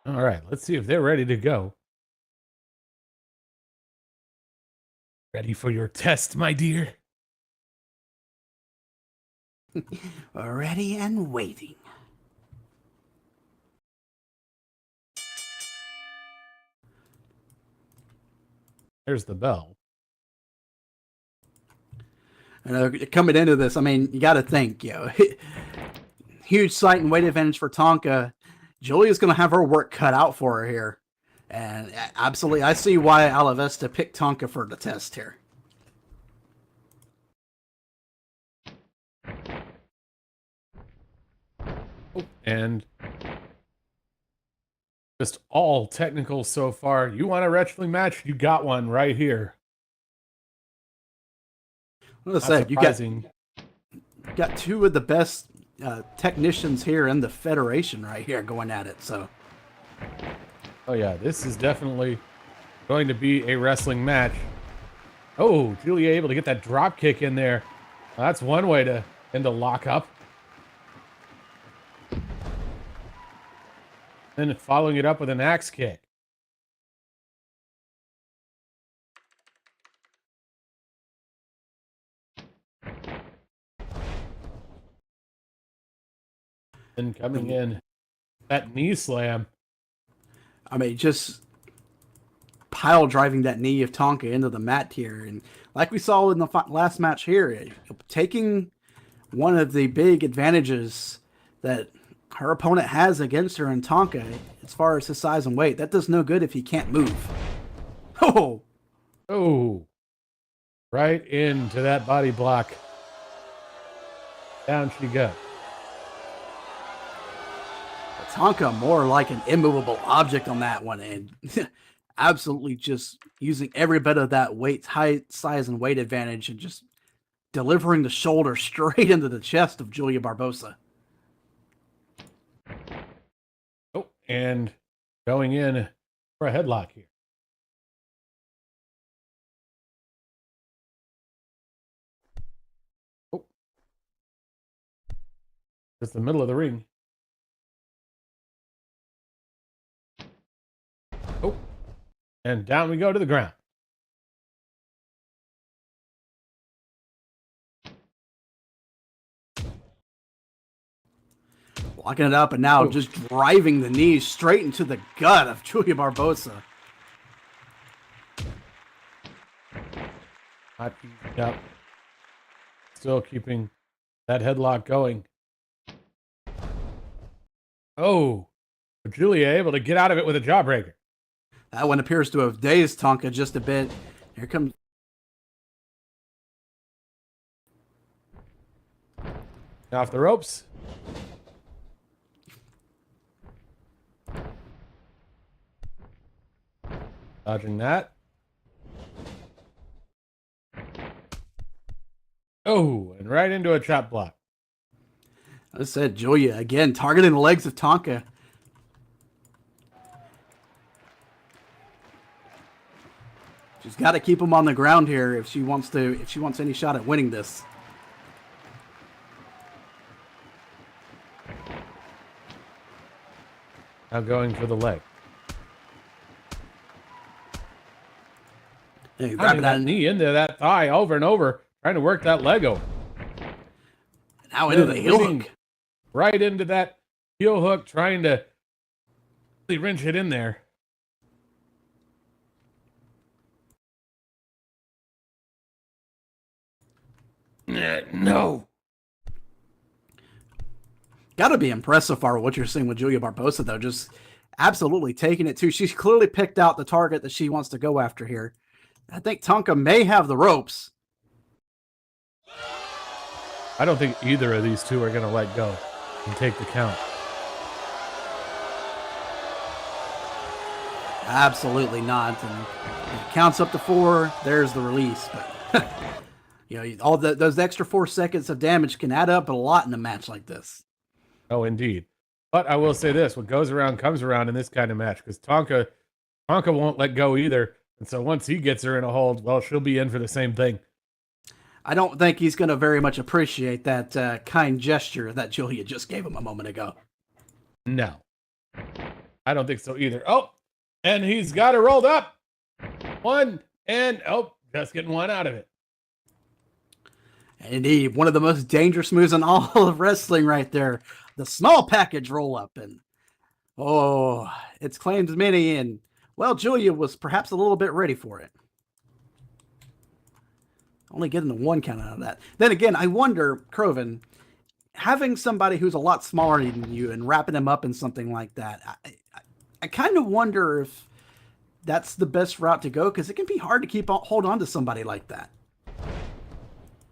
All right, let's see if they're ready to go. Ready for your test, my dear? Ready and waiting. There's the bell. Coming into this, I mean, you got to think, huge height and weight advantage for Tonka. Julia's going to have her work cut out for her here. And absolutely, I see why Alavesta picked Tonka for the test here. And just all technical so far. You want a wrestling match? You got one right here. Well, I said, you got two of the best technicians here in the Federation right here going at it. So, oh yeah, this is definitely going to be a wrestling match. Oh, Julia able to get that drop kick in there. That's one way to end a lockup. Then following it up with an axe kick. And coming in, that knee slam. I mean, just pile driving that knee of Tonka into the mat here. And like we saw in the last match here, taking one of the big advantages that her opponent has against her in Tonka, as far as his size and weight, that does no good if he can't move. Oh! Oh, right into that body block. Down she goes. Tonka more like an immovable object on that one, and absolutely just using every bit of that weight, height, size, and weight advantage, and just delivering the shoulder straight into the chest of Julia Barbosa. Oh, and going in for a headlock here. Oh, just the middle of the ring. Oh, and down we go to the ground. Locking it up, and now just driving the knees straight into the gut of Julia Barbosa. Not easy up. Still keeping that headlock going. Oh, Julia able to get out of it with a jawbreaker. That one appears to have dazed Tonka just a bit. Here comes... Off the ropes. Dodging that. Oh, and right into a chop block. As I said, Julia again targeting the legs of Tonka. She's got to keep him on the ground here if she wants any shot at winning this. Now going for the leg. Yeah, Grabbing that knee into that thigh over and over, trying to work that leg over. Now into the heel hook. Right into that heel hook, trying to really wrench it in there. No. Got to be impressive for what you're seeing with Julia Barbosa, though. Just absolutely taking it to. She's clearly picked out the target that she wants to go after here. I think Tonka may have the ropes. I don't think either of these two are going to let go and take the count. Absolutely not. And it counts up to 4. There's the release. But you know, all those extra 4 seconds of damage can add up a lot in a match like this. Oh, indeed. But I will say this: what goes around comes around in this kind of match, because Tonka won't let go either. And so once he gets her in a hold, well, she'll be in for the same thing. I don't think he's going to very much appreciate that kind gesture that Julia just gave him a moment ago. No. I don't think so either. Oh, and he's got her rolled up. 1, and just getting 1 out of it. Indeed, one of the most dangerous moves in all of wrestling right there. The small package roll-up. And, it's claimed many, and, well, Julia was perhaps a little bit ready for it. Only getting the 1 count out of that. Then again, I wonder, Croven, having somebody who's a lot smaller than you and wrapping him up in something like that, I kind of wonder if that's the best route to go, because it can be hard to hold on to somebody like that.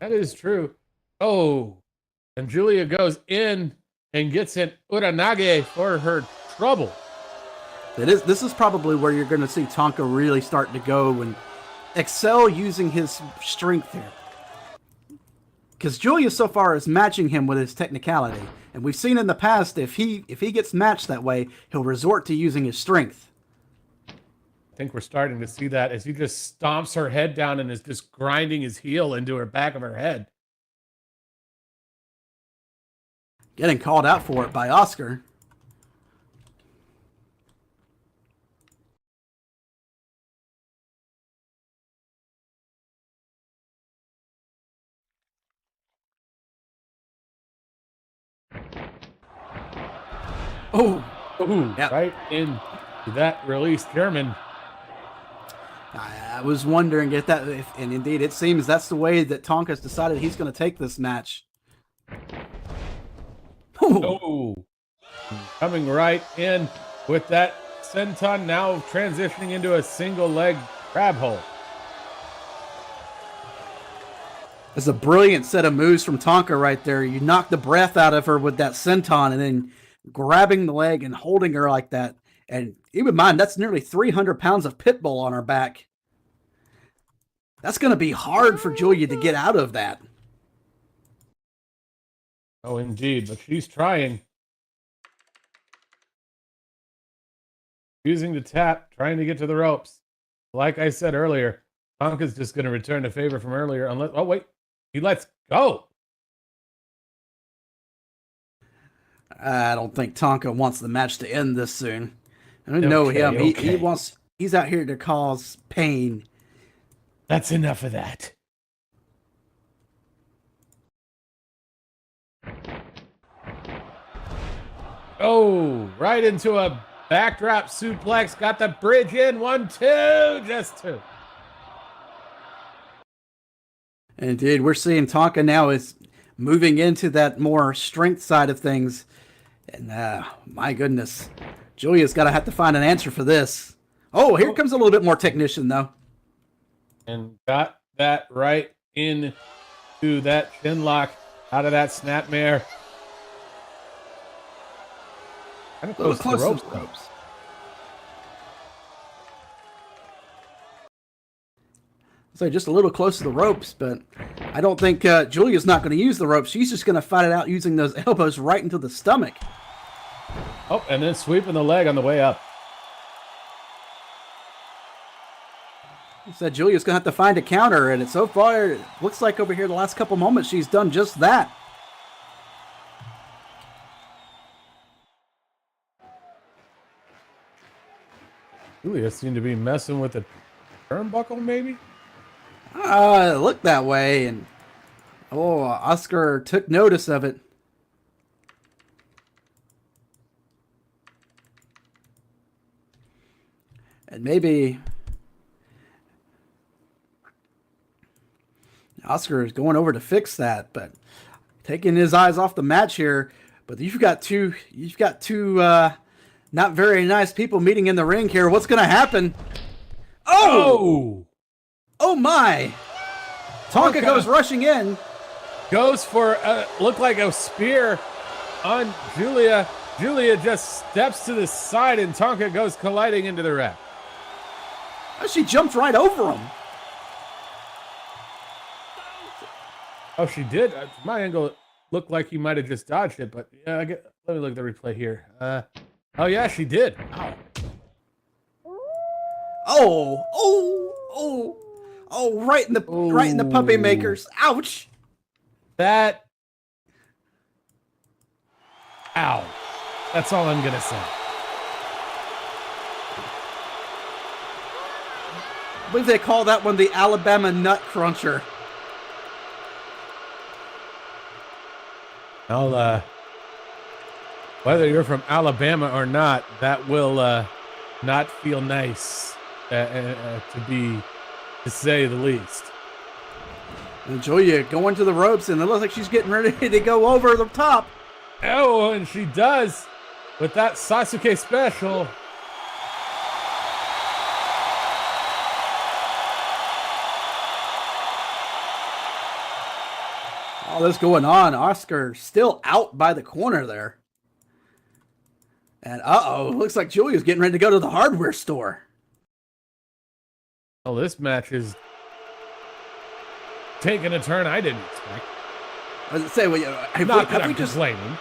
That is true. Oh, and Julia goes in and gets an Uranage for her trouble. This is probably where you're going to see Tonka really start to go and excel using his strength here. Because Julia so far is matching him with his technicality. And we've seen in the past, if he gets matched that way, he'll resort to using his strength. I think we're starting to see that as he just stomps her head down and is just grinding his heel into her back of her head. Getting called out for it by Oscar. Oh, Ooh, Yep. right into that release German. I was wondering and indeed it seems that's the way that Tonka's decided he's going to take this match. Ooh. Oh, coming right in with that senton, now transitioning into a single leg crab hold. It's a brilliant set of moves from Tonka right there. You knock the breath out of her with that senton and then grabbing the leg and holding her like that. And keep in mind, that's nearly 300 pounds of pit bull on her back. That's going to be hard for Julia to get out of that. Oh, indeed, but she's trying. Using the tap, trying to get to the ropes. Like I said earlier, Tonka's just going to return the favor from earlier unless... Oh, wait. He lets go. I don't think Tonka wants the match to end this soon. I don't Okay, know him. okay. He's out here to cause pain. That's enough of that. Oh, right into a backdrop suplex. Got the bridge in. 1, 2, just 2. Indeed, we're seeing Tonka now is moving into that more strength side of things. And my goodness, Julia's got to have to find an answer for this. Oh, here comes a little bit more technician, though. And got that right into that chin lock out of that snapmare. Kind of A little close to the close ropes, to the though. ropes. So just a little close to the ropes, but I don't think Julia's not going to use the ropes. She's just going to fight it out using those elbows right into the stomach. Oh, and then sweeping the leg on the way up. He said Julia's going to have to find a counter, and so far, it looks like over here the last couple moments she's done just that. Julia seemed to be messing with the turnbuckle, maybe? It looked that way, and Oscar took notice of it. And maybe Oscar is going over to fix that, but taking his eyes off the match here. But you've got two not very nice people meeting in the ring here. What's going to happen? Oh! Oh my! Tonka goes rushing in. Goes for, looked like a spear on Julia. Julia just steps to the side and Tonka goes colliding into the ref. She jumped right over him. Oh, she did? From my angle, it looked like he might have just dodged it, but yeah, let me look at the replay here. Oh yeah, she did. Oh, right in the puppy makers. Ouch. That. Ow. That's all I'm going to say. I believe they call that one the Alabama Nut Cruncher. Well, whether you're from Alabama or not, that will not feel nice, to say the least. And Julia going to the ropes, and it looks like she's getting ready to go over the top. Oh, and she does with that Sasuke special. All this going on. Oscar still out by the corner there. And looks like Julia's getting ready to go to the hardware store. Well, this match is taking a turn I didn't expect. I was say, Not I'm complaining.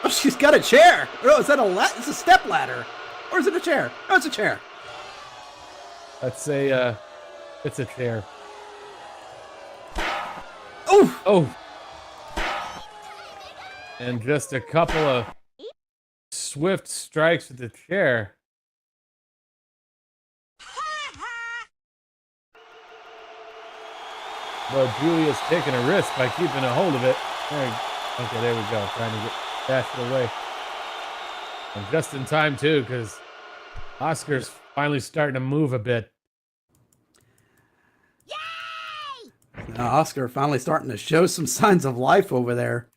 Oh, she's got a chair. Oh, is that it's a step ladder, or is it a chair? No, it's a chair. Let's say it's a chair. Oh. And just a couple of swift strikes with the chair. But Julia's taking a risk by keeping a hold of it. Okay, there we go. Trying to get dashed away. And just in time, too, because Oscar's finally starting to move a bit. Now Oscar finally starting to show some signs of life over there.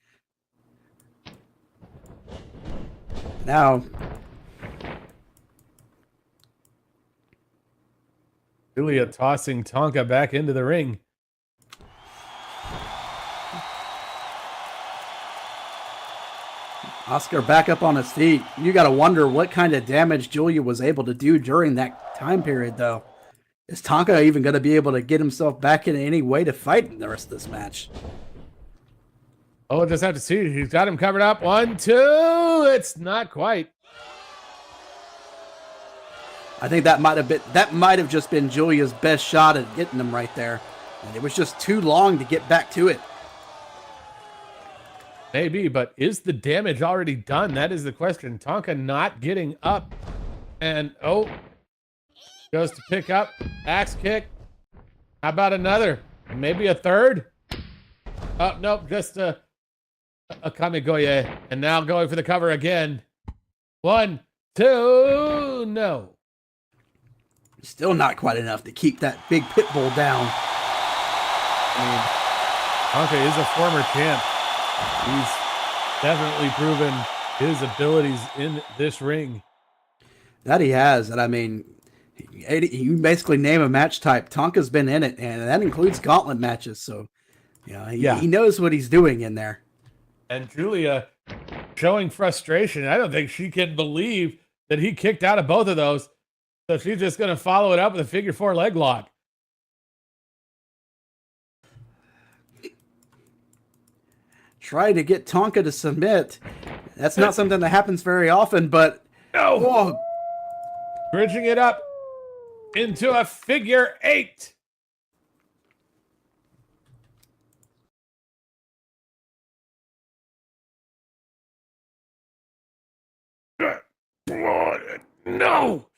Now, Julia tossing Tonka back into the ring. Oscar back up on his feet. You got to wonder what kind of damage Julia was able to do during that time period, though. Is Tonka even going to be able to get himself back in any way to fight in the rest of this match? Oh, we'll just have to see. He's got him covered up. 1, 2. It's not quite. I think that might have just been Julia's best shot at getting him right there. And it was just too long to get back to it. Maybe, but is the damage already done? That is the question. Tonka not getting up. And, goes to pick up. Axe kick. How about another? Maybe a third? Oh, nope, just a Kamigoye. And now going for the cover again. 1, 2, no. Still not quite enough to keep that big pit bull down. I mean, Tonka is a former champ. He's definitely proven his abilities in this ring. That he has. And I mean, you basically name a match type. Tonka's been in it, and that includes gauntlet matches. So, he knows what he's doing in there. And Julia showing frustration. I don't think she can believe that he kicked out of both of those. So she's just going to follow it up with a figure 4 leg lock. Try to get Tonka to submit. That's not something that happens very often, but... No! Whoa. Bridging it up into a figure 8. No!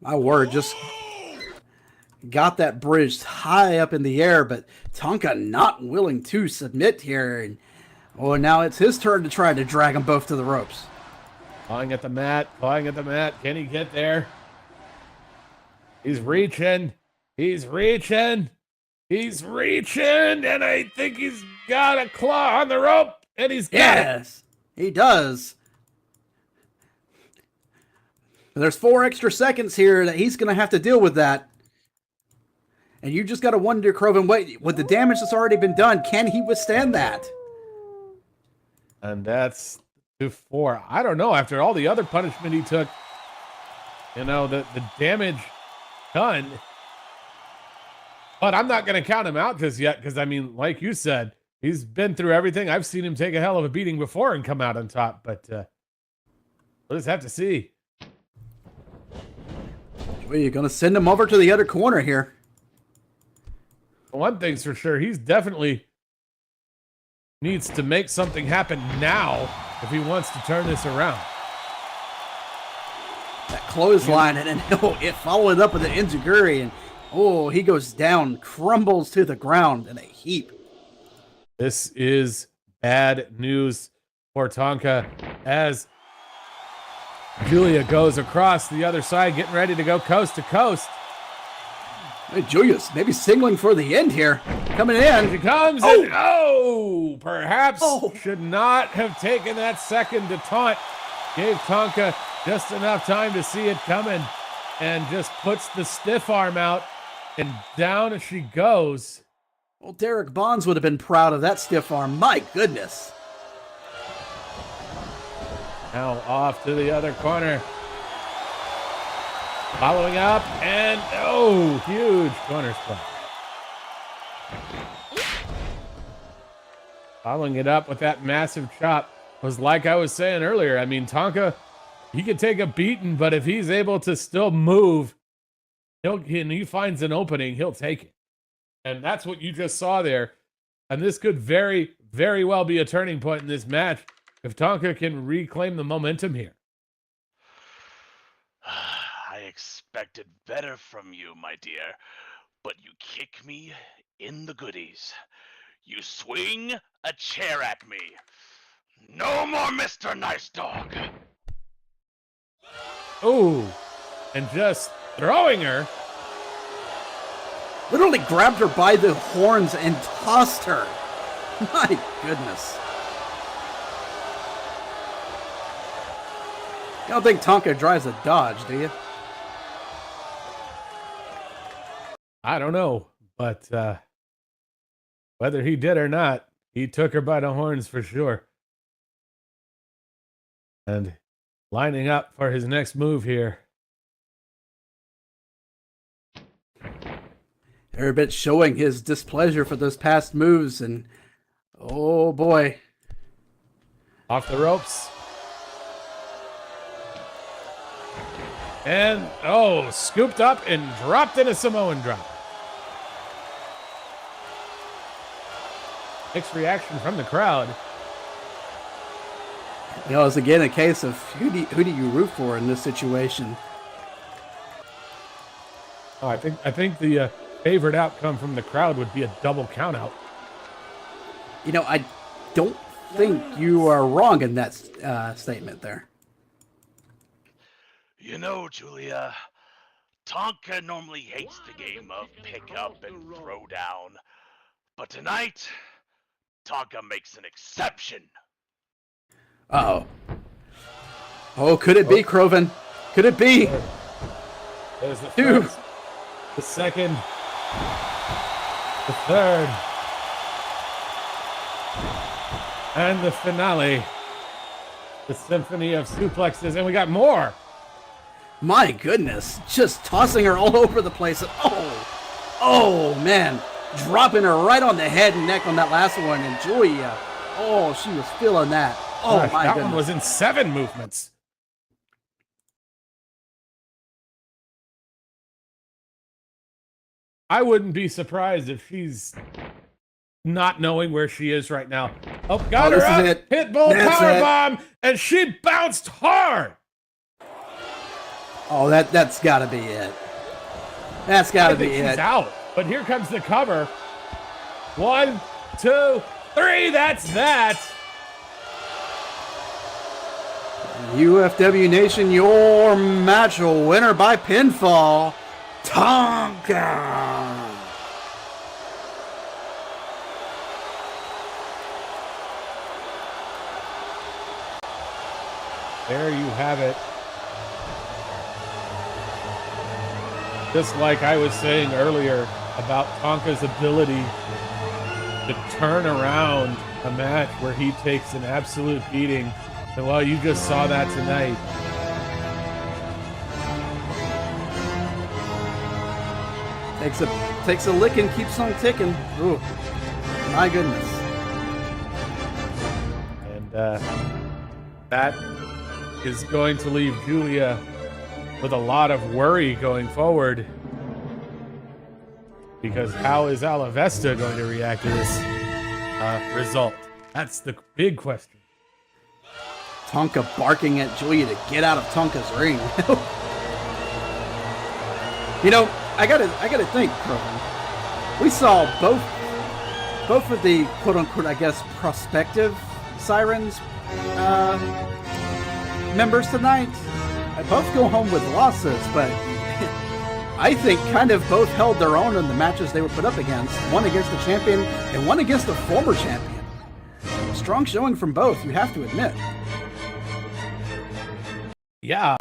My word, just got that bridged high up in the air, but Tonka not willing to submit here. And now it's his turn to try to drag them both to the ropes. Clawing at the mat, clawing at the mat. Can he get there? He's reaching. He's reaching. He's reaching. And I think he's got a claw on the rope. And he's got it. Yes, he does. There's 4 extra seconds here that he's going to have to deal with that. And you just got to wonder, Croven, wait, with the damage that's already been done, can he withstand that? And that's 2-4. I don't know. After all the other punishment he took, the damage done. But I'm not going to count him out just yet because, I mean, like you said, he's been through everything. I've seen him take a hell of a beating before and come out on top. But we'll just have to see. Well, you're going to send him over to the other corner here. One thing's for sure, he's definitely needs to make something happen now if he wants to turn this around. That clothesline, and then he'll follow it up with an enziguri, and he goes down, crumbles to the ground in a heap. This is bad news for Tonka as Julia goes across the other side, getting ready to go coast to coast. Hey, Julia's maybe signaling for the end here. Coming in. She comes and perhaps should not have taken that second to taunt. Gave Tonka just enough time to see it coming and just puts the stiff arm out and down as she goes. Well, Derek Bonds would have been proud of that stiff arm. My goodness. Now off to the other corner. Following up, and huge corner spot. Following it up with that massive chop was like I was saying earlier. I mean, Tonka, he could take a beating, but if he's able to still move, and he finds an opening, he'll take it. And that's what you just saw there. And this could very, very well be a turning point in this match if Tonka can reclaim the momentum here. I expected better from you, my dear, but you kick me in the goodies. You swing a chair at me. No more Mr. Nice Dog. Ooh, and just throwing her. Literally grabbed her by the horns and tossed her. My goodness. You don't think Tonka drives a Dodge, do you? I don't know, but whether he did or not, he took her by the horns for sure. And lining up for his next move here. Every bit showing his displeasure for those past moves, and oh boy. Off the ropes. And, oh, scooped up and dropped in a Samoan drop. Mixed reaction from the crowd. You know, it's again a case of who do you root for in this situation? Oh, I think the favorite outcome from the crowd would be a double countout. You know, I don't think you are wrong in that statement there. You know, Julia, Tonka normally hates the game of pick up and throw down. But tonight, Tonka makes an exception. Uh-oh. Oh, could it be, Croven? Could it be? There's the Two. first, the second, the third, and the finale. The symphony of suplexes, and we got more. My goodness, just tossing her all over the place. Oh man, dropping her right on the head and neck on that last one. And Julia, oh, she was feeling that. Oh Gosh, my that goodness. one was in 7 movements. I wouldn't be surprised if she's not knowing where she is right now. Oh, got her this is up, it. hit bull That's powerbomb, and she bounced hard. Oh, that's got to be it. That's got to I think be she's it. out, but here comes the cover. 1, 2, 3. That's that. UFW Nation, your match winner by pinfall, Tonka. There you have it. Just like I was saying earlier about Tonka's ability to turn around a match where he takes an absolute beating. And well, you just saw that tonight. Takes a lick and keeps on ticking. Ooh, my goodness. And that is going to leave Julia with a lot of worry going forward. Because how is Alavesta going to react to this result? That's the big question. Tonka barking at Julia to get out of Tonka's ring. You know, I gotta think, Croven. We saw both of the quote unquote, I guess, prospective Sirens members tonight. Both go home with losses, but I think kind of both held their own in the matches they were put up against. One against the champion and one against the former champion. Strong showing from both, you have to admit. Yeah,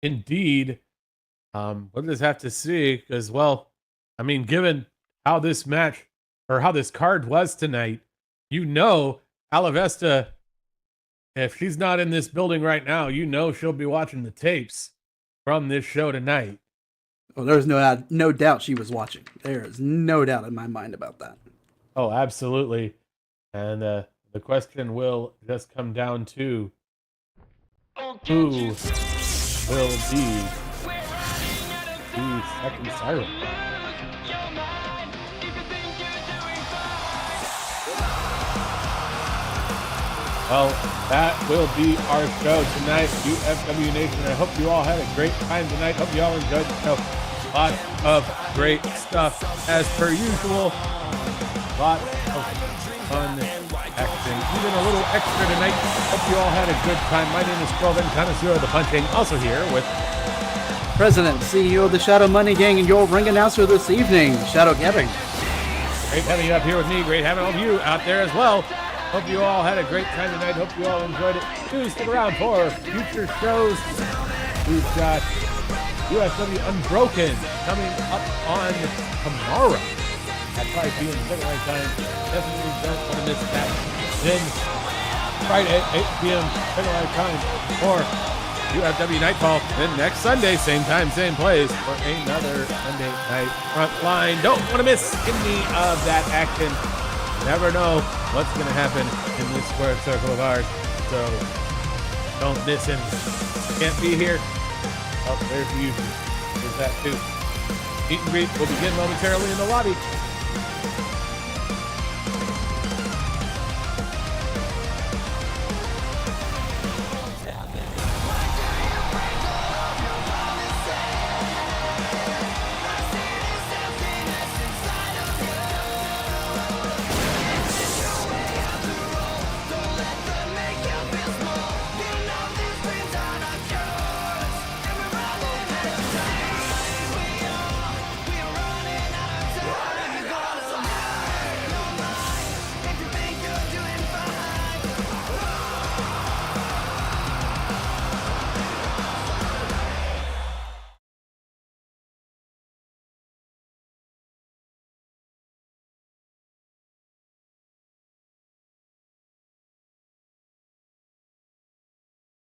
indeed. We'll just have to see because, well, I mean, given how this match or how this card was tonight, you know, Alavesta, if she's not in this building right now, you know she'll be watching the tapes from this show tonight. Oh, there's no doubt she was watching. There is no doubt in my mind about that. Oh, absolutely. And the question will just come down to who will be the second siren. Well, that will be our show tonight, UFW Nation. I hope you all had a great time tonight. Hope you all enjoyed the show. Lots of great stuff as per usual. Lots of fun action. in a little extra tonight. Hope you all had a good time. My name is Kelvin, connoisseur of the punching. Also here with President, CEO of the Shadow Money Gang, and your ring announcer this evening, Shadow Kevin. Great having you up here with me. Great having all of you out there as well. Hope you all had a great time tonight. Hope you all enjoyed it. Do stick around for future shows. We've got UFW Unbroken coming up on tomorrow at 5 p.m. Pacific time. Definitely don't want to miss that. Then Friday at 8 p.m. Pacific time for UFW Nightfall. Then next Sunday, same time, same place for another Sunday night Frontline. Don't want to miss any of that action. Never know what's going to happen in this squared circle of ours. So don't miss him. Can't be here. Oh, there's the usual. There's that too. Meet and greet will begin momentarily in the lobby.